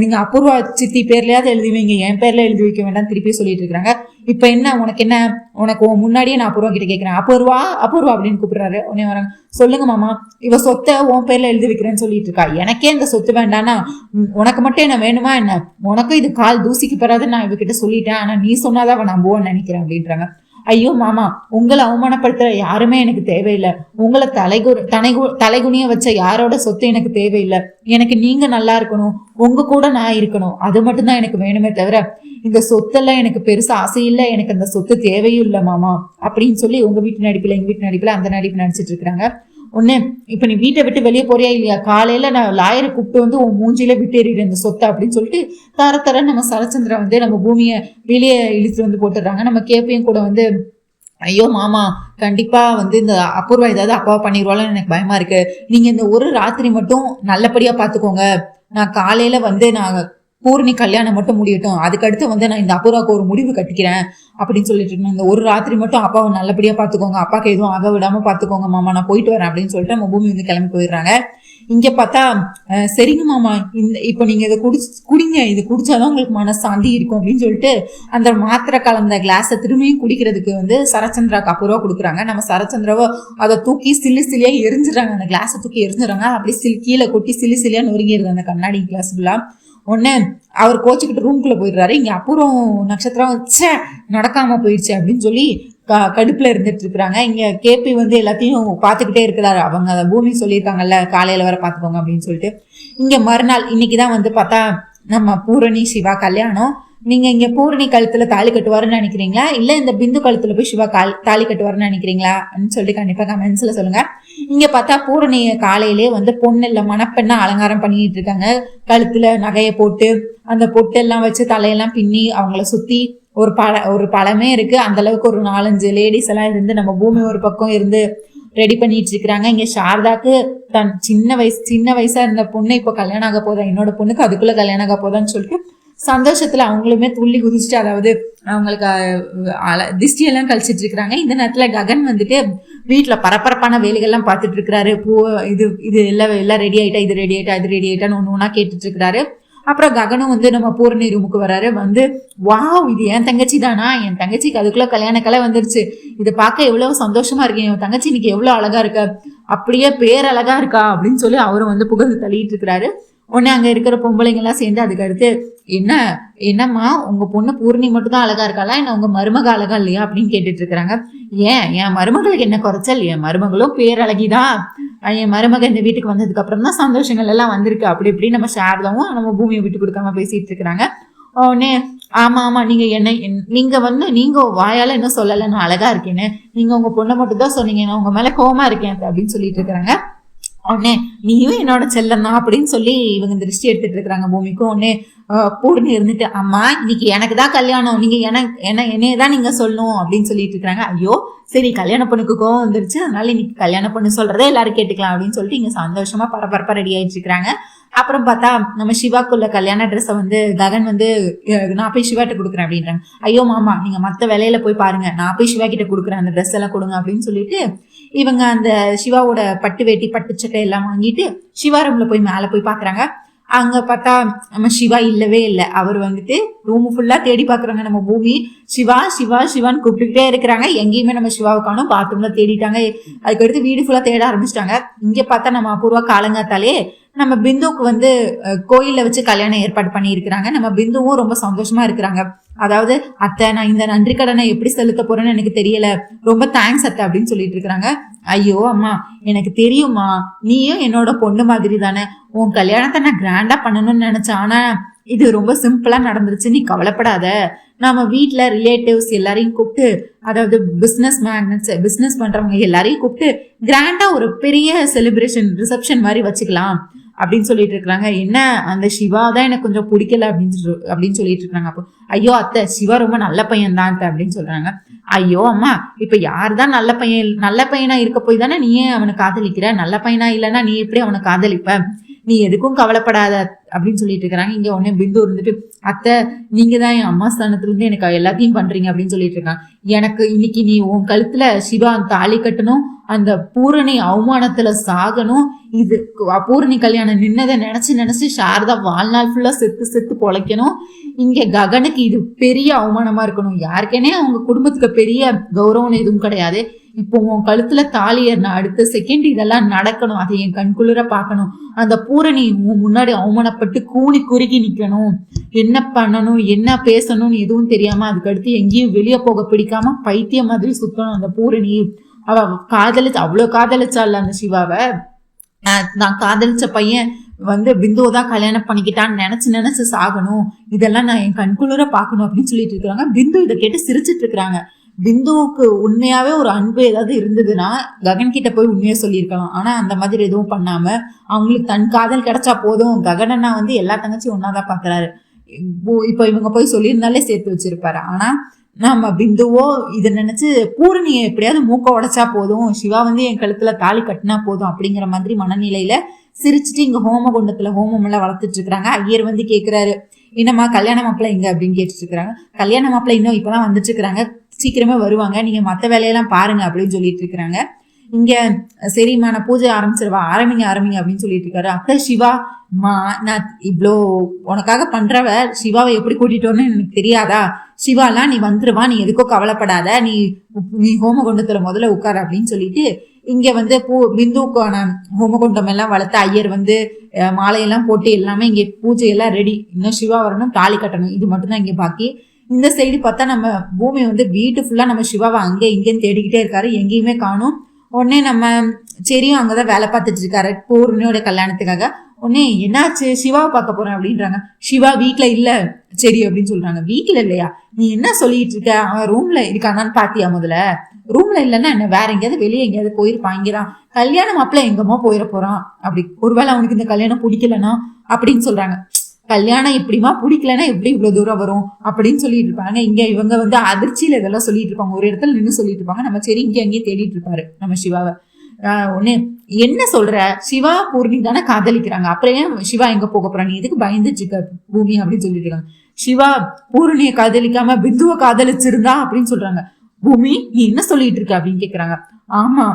நீங்க அபூர்வா சித்தி பேர்லயாவது எழுதி வைங்க, என் பேர்ல எழுதி வைக்க வேண்டாம் திருப்பி சொல்லிட்டு இருக்காங்க. இப்ப என்ன உனக்கு முன்னாடியே நான் அபூர்வா கிட்ட கேட்கிறேன், அபூர்வா அப்படின்னு கூப்பிடுறாரு. உடனே வராங்க, சொல்லுங்க மாமா, இவ சொத்தை உன் பேர்ல எழுதி வைக்கிறேன்னு சொல்லிட்டு இருக்கா, எனக்கே இந்த சொத்து வேண்டானா உனக்கு மட்டும் என்ன வேணுமா என்ன, உனக்கும் இது கால் தூசிக்கு பெறாதுன்னு நான் இவகிட்ட சொல்லிட்டேன், ஆனா நீ சொன்னாதான் அவன் நம்புவான்னு நினைக்கிறேன் அப்படின்றாங்க. ஐயோ மாமா உங்களை அவமானப்படுத்துற யாருமே எனக்கு தேவையில்லை, உங்களை தலைகுனிய வச்ச யாரோட சொத்து எனக்கு தேவையில்லை, எனக்கு நீங்க நல்லா இருக்கணும், உங்க கூட நான் இருக்கணும், அது மட்டும்தான் எனக்கு வேணுமே தவிர இந்த சொத்தெல்லாம் எனக்கு பெருசா ஆசை இல்லை, எனக்கு அந்த சொத்து தேவையும் இல்லை மாமா அப்படின்னு சொல்லி உங்க வீட்டு நடிப்புல எங்க வீட்டு நடிப்புல அந்த நடிப்பு நடிச்சிட்டு இருக்கிறாங்க. ஒண்ணு இப்ப நீ வீட்டை விட்டு வெளியே போறியா இல்லையா, காலையில நான் லாயரை கூப்பிட்டு வந்து உன் மூஞ்சில விட்டேறிடு இந்த சொத்தை அப்படின்னு சொல்லிட்டு தர நம்ம சரச்சந்திரா வந்து நம்ம பூமியை வெளியே இழுத்து வந்து போட்டுடுறாங்க. நம்ம கேப்பையும் கூட வந்து ஐயோ மாமா கண்டிப்பா வந்து இந்த அபூர்வா ஏதாவது அப்பாவை பண்ணிடுவாள்னு எனக்கு பயமா இருக்கு, நீங்க இந்த ஒரு ராத்திரி மட்டும் நல்லபடியா பாத்துக்கோங்க, நான் காலையில வந்து நான் பூர்ணி கல்யாணம் மட்டும் முடியட்டும், அதுக்கடுத்து வந்து நான் இந்த அபூர்வாவுக்கு ஒரு முடிவு கட்டிக்கிறேன் அப்படின்னு சொல்லிட்டு இருக்கேன், இந்த ஒரு ராத்திரி மட்டும் அப்பாவை நல்லபடியா பாத்துக்கோங்க, அப்பாவுக்கு எதுவும் ஆக விடாம பாத்துக்கோங்க மாமா, நான் போயிட்டு வரேன் அப்படின்னு சொல்லிட்டு நம்ம பூமி வந்து கிளம்பி போயிடுறாங்க. இங்க பார்த்தா சரிங்க மாமா இப்போ நீங்க இதை குடிங்க, இது குடிச்சாதான் உங்களுக்கு மனசாந்தி இருக்கும் அப்படின்னு சொல்லிட்டு அந்த மாத்திரை கலந்த கிளாஸை திரும்பியும் குடிக்கிறதுக்கு வந்து சரச்சந்திராக்கு அபூர்வா கொடுக்குறாங்க. நம்ம சரச்சந்திராவை அதை தூக்கி சில்லியா எரிஞ்சிடறாங்க, அந்த கிளாஸை தூக்கி எரிஞ்சிடறாங்க, அப்படியே கீழே கொட்டி சில்லியா நொறுங்கிடுது அந்த கண்ணாடி கிளாஸ் ஃபுல்லா. உடனே அவர் கோச்சுக்கிட்டு ரூம்குள்ள போயிடுறாரு. இங்க அப்புறம் நட்சத்திரம் நடக்காம போயிடுச்சு அப்படின்னு சொல்லி கடுப்புல இருந்துட்டு இருக்கிறாங்க. இங்க கேபி வந்து எல்லாத்தையும் பாத்துக்கிட்டே இருக்கிறாரு. அவங்க அதை பூமி சொல்லியிருக்காங்கல்ல காலையில வர பாத்துக்கோங்க அப்படின்னு சொல்லிட்டு. இங்க மறுநாள் இன்னைக்குதான் வந்து பார்த்தா நம்ம பூரணி சிவா கல்யாணம். நீங்க இங்க பூரணி கழுத்துல தாலி கட்டுவாருன்னு நினைக்கிறீங்களா, இல்ல இந்த பிந்து கழுத்துல போய் சிவா தாலி கட்டுவாருன்னு நினைக்கிறீங்களா சொல்லிட்டு கண்டிப்பா கமெண்ட்ஸ்ல சொல்லுங்க. இங்க பார்த்தா பூரணிய காலையிலே வந்து பொண்ணு இல்ல மணப்பெண்ணா அலங்காரம் பண்ணிட்டு இருக்காங்க. கழுத்துல நகையை போட்டு அந்த பொட்டெல்லாம் வச்சு தலையெல்லாம் பின்னி அவங்கள சுத்தி ஒரு பழமே இருக்கு. அந்த அளவுக்கு ஒரு 4-5 லேடிஸ் எல்லாம் இருந்து நம்ம பூமி ஒரு பக்கம் இருந்து ரெடி பண்ணிட்டு இருக்கிறாங்க. இங்க சாரதாக்கு தன் சின்ன வயசா இருந்த பொண்ணு இப்போ கல்யாணம் ஆக போதா, என்னோட பொண்ணுக்கு அதுக்குள்ள கல்யாணம் ஆக போதான்னு சொல்லிட்டு சந்தோஷத்துல அவங்களுமே துள்ளி குதிச்சுட்டு, அதாவது அவங்களுக்கு திஷ்டியெல்லாம் கழிச்சிட்டு இருக்கிறாங்க. இந்த நேரத்துல ககன் வந்துட்டு வீட்டுல பரபரப்பான வேலைகள்லாம் பார்த்துட்டு இருக்கிறாரு. இது எல்லாம் ரெடி ஆயிட்டா, இது ரெடி ஆயிட்டா, இது ரெடி ஆயிட்டான்னு ஒண்ணு கேட்டுட்டு இருக்கிறாரு. அப்புறம் ககனும் வந்து நம்ம பூரணி ரூமுக்கு வராரு. வந்து வாவ், இது என் தங்கச்சி தானா, என் தங்கச்சிக்கு அதுக்குள்ள கல்யாண கலை வந்துருச்சு, இதை பார்க்க எவ்வளவு சந்தோஷமா இருக்கு, என் தங்கச்சி இன்னைக்கு எவ்வளவு அழகா இருக்கா, அப்படியே பேரழகா இருக்கா அப்படின்னு சொல்லி அவரும் வந்து புகழ்ந்து தள்ளிட்டு இருக்கிறாரு. உடனே அங்க இருக்கிற பொம்பளைங்க எல்லாம் சேர்ந்து அதுக்கு அடுத்து என்னம்மா உங்க பொண்ணு பூர்ணி மட்டும் தான் அழகா இருக்காளா, என்ன உங்க மருமக அழகா இல்லையா அப்படின்னு கேட்டுட்டு இருக்கிறாங்க. என் மருமகளுக்கு என்ன குறைச்சல், என் மருமகளும் பேரழகிதான், என் மருமக இந்த வீட்டுக்கு வந்ததுக்கு அப்புறம் தான் சந்தோஷங்கள் எல்லாம் வந்திருக்கு, அப்படி இப்படி நம்ம சாரதாவும் நம்ம பூமியை விட்டு கொடுக்காம பேசிட்டு இருக்கிறாங்க. உடனே ஆமா நீங்க வாயால என்ன சொல்லல, நான் அழகா இருக்கேன்னு, நீங்க உங்க பொண்ணை மட்டும் தான் சொன்னீங்க, நான் உங்க மேல கோவமா இருக்கேன் அப்படின்னு சொல்லிட்டு இருக்கிறாங்க. உடனே நீயும் என்னோட செல்லம் தான் அப்படின்னு சொல்லி இவங்க திருஷ்டி எடுத்துட்டு இருக்கிறாங்க பூமிக்கும். உடனே பூர்ணி இருந்துட்டு அம்மா இன்னைக்கு எனக்கு தான் கல்யாணம், நீங்க என்னையதான் நீங்க சொல்லணும் அப்படின்னு சொல்லிட்டு இருக்கிறாங்க. ஐயோ சரி, கல்யாண பொண்ணுக்கு கோவம் வந்துருச்சு, அதனால இன்னைக்கு கல்யாண பொண்ணு சொல்றதே எல்லாரும் கேட்டுக்கலாம் அப்படின்னு சொல்லிட்டு இங்க சந்தோஷமா பரபரப்பா ரெடி ஆயிட்டு இருக்கிறாங்க. அப்புறம் பார்த்தா நம்ம சிவாக்குள்ள கல்யாண ட்ரெஸ்ஸை வந்து ககன் வந்து நான் போய் சிவாட்ட கொடுக்குறேன் அப்படின்றாங்க. ஐயோ மாமா நீங்க மத்த வேலையில போய் பாருங்க, நான் போய் சிவா கிட்ட கொடுக்குறேன், அந்த ட்ரெஸ் எல்லாம் கொடுங்க அப்படின்னு சொல்லிட்டு இவங்க அந்த சிவாவோட பட்டு வேட்டி பட்டு சட்டை எல்லாம் வாங்கிட்டு சிவா ரூம்ல போய் மேல போய் பாக்குறாங்க. அங்க பார்த்தா நம்ம சிவா இல்லவே இல்லை. அவர் வந்துட்டு ரூம் ஃபுல்லா தேடி பாக்குறாங்க. நம்ம பூமி சிவா சிவா சிவான்னு கூப்பிட்டுக்கிட்டே இருக்கிறாங்க. எங்கேயுமே நம்ம சிவாவை காணும். பாத்ரூம்ல தேடிட்டாங்க. அதுக்கடுத்து வீடு ஃபுல்லா தேட ஆரம்பிச்சிட்டாங்க. இங்க பார்த்தா நம்ம அபூர்வா காலங்காத்தாலே நம்ம பிந்துவுக்கு வந்து கோயில்ல வச்சு கல்யாணம் ஏற்பாடு பண்ணி இருக்கிறாங்க. நம்ம பிந்துவும் ரொம்ப சந்தோஷமா இருக்கிறாங்க. அதாவது அத்தை நான் இந்த நன்றி கடனை எப்படி செலுத்த போறேன்னு எனக்கு தெரியல, ரொம்ப தேங்க்ஸ் அத்தை அப்படின்னு சொல்லிட்டு இருக்கிறாங்க. ஐயோ அம்மா எனக்கு தெரியுமா, நீயும் என்னோட பொண்ணு மாதிரி தானே, உன் கல்யாணத்தை நான் கிராண்டா பண்ணணும்னு நினைச்சேன், ஆனா இது ரொம்ப சிம்பிளா நடந்துருச்சு, நீ கவலைப்படாத, நம்ம வீட்டுல ரிலேட்டிவ்ஸ் எல்லாரையும் கூப்பிட்டு, அதாவது பிசினஸ் பண்றவங்க எல்லாரையும் கூப்பிட்டு கிராண்டா ஒரு பெரிய செலிப்ரேஷன் ரிசப்ஷன் மாதிரி வச்சுக்கலாம் அப்படின்னு சொல்லிட்டு இருக்கிறாங்க. என்ன அந்த சிவா தான் எனக்கு கொஞ்சம் பிடிக்கல அப்படின்னு சொல்லிட்டு இருக்காங்க. அப்போ ஐயோ அத்தை சிவா ரொம்ப நல்ல பையன் தான் அப்படின்னு சொல்றாங்க. ஐயோ அம்மா இப்ப யாருதான் நல்ல பையனா இருக்க போய் தானே நீயே அவனை காதலிக்கிற, நல்ல பையனா இல்லைன்னா நீ எப்படி அவனை காதலிப்ப, நீ எதுக்கும் கவலைப்படாத அப்படின்னு சொல்லிட்டு இருக்கிறாங்க. இங்க உடனே பிந்து இருந்துட்டு அத்தை நீங்க தான் என் அம்மா ஸ்தானத்துல இருந்து எனக்கு எல்லாத்தையும் பண்றீங்க அப்படின்னு சொல்லிட்டு இருக்காங்க. எனக்கு இன்னைக்கு நீ உன் கழுத்துல சிவா தாலி கட்டணும், அந்த பூரணி அவமானத்துல சாகணும், இது பூரணி கல்யாணம் நின்னதை நினைச்சு சாரதா வாழ்நாள் ஃபுல்லா செத்து பொழைக்கணும், இங்க ககனுக்கு இது பெரிய அவமானமா இருக்கணும், யாருக்கேனே அவங்க குடும்பத்துக்கு பெரிய கௌரவம் எதுவும் கிடையாது, இப்போ உன் கழுத்துல தாலி ஏறின அடுத்த செகண்ட் இதெல்லாம் நடக்கணும், அதை என் கண்குளிர பார்க்கணும், அந்த பூரணி முன்னாடி அவமானப்பட்டு கூணி குறுகி நிக்கணும், என்ன பண்ணணும் என்ன பேசணும்னு எதுவும் தெரியாம அதுக்கடுத்து எங்கேயும் வெளியே போக பிடிக்காம பைத்திய மாதிரி சுத்தணும் அந்த பூரணி. அவ அவ்வளவு காதலிச்சால அந்த சிவாவை, நான் காதலிச்ச பையன் வந்து பிந்துவை தான் கல்யாணம் பண்ணிக்கிட்டான்னு நினைச்சு சாகணும், இதெல்லாம் நான் என் கண்குளிர பார்க்கணும் அப்படின்னு சொல்லிட்டு இருக்கிறாங்க. பிந்து இதை கேட்டு சிரிச்சிட்டு இருக்கிறாங்க. பிந்துவுக்கு உண்மையாவே ஒரு அன்பு ஏதாவது இருந்ததுன்னா ககன் கிட்ட போய் உண்மையா சொல்லியிருக்கலாம். ஆனா அந்த மாதிரி எதுவும் பண்ணாம அவங்களுக்கு தன் காதல் கிடைச்சா போதும், ககனன்னா வந்து எல்லா தங்கச்சியும் ஒன்னாதான் பாக்குறாரு, இப்ப இவங்க போய் சொல்லியிருந்தாலே சேர்த்து வச்சிருப்பாரு. ஆனா நம்ம பிந்துவோ இதை நினைச்சு பூரணியை எப்படியாவது மூக்க உடைச்சா போதும், சிவா வந்து என் கழுத்துல தாலி கட்டினா போதும் அப்படிங்கிற மாதிரி மனநிலையில சிரிச்சுட்டு இங்க ஹோமகுண்டத்துல ஹோமம் எல்லாம் வளர்த்துட்டு இருக்கிறாங்க. ஐயர் வந்து கேக்குறாரு, என்னம்மா கல்யாண மாப்பிள்ள எங்க அப்படின்னு கேட்டுட்டு இருக்கிறாங்க. கல்யாண மாப்பிள்ள இன்னும் இப்பதான் வந்துட்டு இருக்கிறாங்க, சீக்கிரமே வருவாங்க, நீங்க மத்த வேலையெல்லாம் பாருங்க அப்படின்னு சொல்லிட்டு இருக்கிறாங்க. இங்க சரிம்மா நான் பூஜை ஆரம்பிங்க அப்படின்னு சொல்லிட்டு இருக்காரு. அத்தை சிவா நான் இவ்வளோ உனக்காக பண்றவ சிவாவை எப்படி கூட்டிட்டோன்னு எனக்கு தெரியாதா, சிவாலாம் நீ வந்துருவா, நீ எதுக்கோ கவலைப்படாத, நீ ஹோமகுண்டத்துல முதல்ல உட்கார அப்படின்னு சொல்லிட்டு இங்க வந்து பிந்துக்கான ஹோமகுண்டம் எல்லாம் வளர்த்து ஐயர் வந்து மாலையெல்லாம் போட்டு எல்லாமே இங்க பூஜை எல்லாம் ரெடி, இன்னும் சிவா வரணும் தாலி கட்டணும், இது மட்டும்தான் இங்க பாக்கி. இந்த சைடு பார்த்தா நம்ம பூமி வந்து வீட்டு ஃபுல்லா நம்ம சிவாவை அங்கே இங்கேன்னு தேடிக்கிட்டே இருக்காரு, எங்கேயுமே காணும். உடனே நம்ம சரியும் அங்கதான் வேலை பார்த்துட்டு இருக்காரு பூர்ணியோட கல்யாணத்துக்காக. உடனே என்னாச்சு சிவாவை பார்க்க போறேன் அப்படின்றாங்க. சிவா வீட்டுல இல்ல சரி அப்படின்னு சொல்றாங்க. வீட்டுல இல்லையா, நீ என்ன சொல்லிட்டு இருக்க, அவன் ரூம்ல இருக்கானான்னு பாத்தியா, முதல்ல ரூம்ல இல்லைன்னா என்ன வேற எங்கேயாவது வெளியே எங்கேயாவது போயிருப்பாங்கிறான், கல்யாணம் மாப்பிள்ள எங்கம்மா போயிட போறான், அப்படி ஒருவேளை அவனுக்கு இந்த கல்யாணம் பிடிக்கலன்னா அப்படின்னு சொல்றாங்க. கல்யாணம் இப்படிமா பிடிக்கலன்னா எப்படி இவ்வளவு தூரம் வரும் அப்படின்னு சொல்லிட்டு இருப்பாங்க. இங்க இவங்க வந்து அதிர்ச்சியில இதெல்லாம் சொல்லிட்டு இருப்பாங்க. ஒரு இடத்துல நின்று சொல்லிட்டு இருப்பாங்க. நம்ம சரி இங்கே அங்கேயே தேடிட்டு இருப்பாரு நம்ம சிவாவை. ஒண்ணு என்ன சொல்ற, சிவா பூர்ணி தானே காதலிக்கிறாங்க, அப்புறம் ஏன் சிவா எங்க போக போறான், நீ எதுக்கு பயந்துட்டு இருக்க பூமி அப்படின்னு சொல்லிட்டு இருக்காங்க. சிவா பூரணியை காதலிக்காம பிந்துவை காதலிச்சிருந்தா அப்படின்னு சொல்றாங்க. பூமி நீ என்ன சொல்லிட்டு இருக்க அப்படின்னு கேக்குறாங்க. ஆமா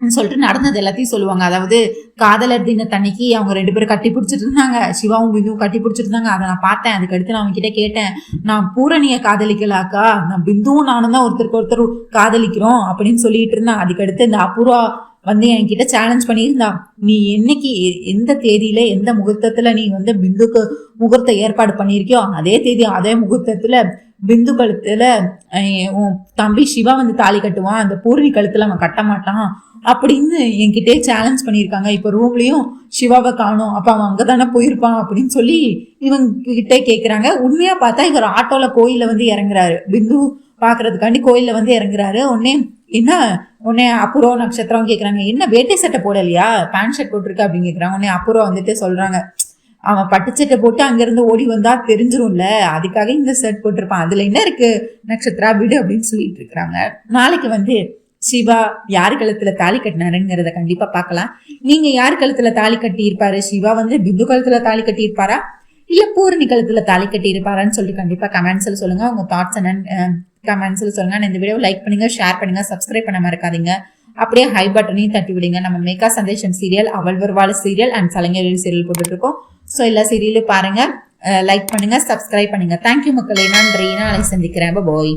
சொல்லிட்டு நடந்தது எல்லாத்தையும் சொல்லுவாங்க. அதாவது காதலர் தினத்தன்னைக்கு அவங்க 2 பேரும் கட்டி பிடிச்சிட்டு இருந்தாங்க. சிவாவும் பிந்துவும் கட்டி பிடிச்சிட்டு இருந்தாங்க. அதை நான் பார்த்தேன். அதுக்கடுத்து நான் அவங்க கிட்ட கேட்டேன், நான் பூரணியை காதலிக்கலாக்கா, நான் பிந்துவும் நானும் தான் ஒருத்தருக்கு ஒருத்தர் காதலிக்கிறோம் அப்படின்னு சொல்லிட்டு இருந்தேன். அதுக்கடுத்து இந்த அபூர்வா வந்து என்கிட்ட சேலஞ்ச் பண்ணியிருந்தா, நீ என்னைக்கு எந்த தேதியில எந்த முகூர்த்தத்துல நீ வந்து பிந்துக்கு முகூர்த்த ஏற்பாடு பண்ணிருக்கியோ அதே தேதி அதே முகூர்த்தத்துல பிந்து கழுத்துல உன் தம்பி சிவா வந்து தாலி கட்டுவான், அந்த பூர்ணி கழுத்துல அவன் கட்ட மாட்டான் அப்படின்னு என்கிட்டே சேலஞ்ச் பண்ணியிருக்காங்க. இப்ப ரூம்லயும் சிவாவை காணும், அப்ப அவன் அங்கதானே போயிருப்பான் அப்படின்னு சொல்லி இவங்க கிட்டே கேக்குறாங்க. உண்மையா பார்த்தா இவர் ஆட்டோல கோயில வந்து இறங்குறாரு, பிந்து பாக்குறதுக்காண்டி கோயில்ல வந்து இறங்குறாரு. உடனே அபூர்வா நட்சத்திரம் கேக்குறாங்க, என்ன வேட்டை சட்டை போடலையா, பேண்ட் ஷர்ட் போட்டிருக்க அப்படின்னு கேக்குறாங்க. உடனே அபூர்வா வந்துட்டு சொல்றாங்க, அவன் பட்டுச்சட்டை போட்டு அங்கிருந்து ஓடி வந்தா தெரிஞ்சிரும்ல, அதுக்காக இந்த ஷர்ட் போட்டிருப்பான், அதுல என்ன இருக்கு நட்சத்திரா விடு அப்படின்னு சொல்லிட்டு இருக்கிறாங்க. நாளைக்கு வந்து சிவா யாரு கழுத்துல தாலி கட்டினாருங்கிறத கண்டிப்பா பார்க்கலாம். நீங்க யாரு கழுத்துல தாலி கட்டி இருப்பாரு, சிவா வந்து பிந்து கழுத்துல தாலி கட்டி இருப்பாரா இல்ல பூரணி கழுத்துல தாலி கட்டி இருப்பாரான்னு சொல்லிட்டு கண்டிப்பா கமெண்ட்ஸ்ல சொல்லுங்க. உங்க தாட்ஸ் என்னன்னு கமெண்ட்ஸ்ல சொல்லுங்க. இந்த வீடியோ லைக் பண்ணுங்க, ஷேர் பண்ணுங்க, சப்ஸ்கிரைப் பண்ண மறக்காதீங்க. அப்படியே ஹை பட்டனையும் தட்டி விடுங்க. நம்ம மேகா சந்தேஷம் சீரியல், அவள் வருவாள் சீரியல் அண்ட் சலங்கை சீரியல் போட்டுட்டு இருக்கோம். ஸோ எல்லா சீரியலும் பாருங்க, லைக் பண்ணுங்க, சப்ஸ்கிரைப் பண்ணுங்க. தேங்க்யூ மக்களே, நன்றி. நாளை சந்திக்கிறேன். பாய்.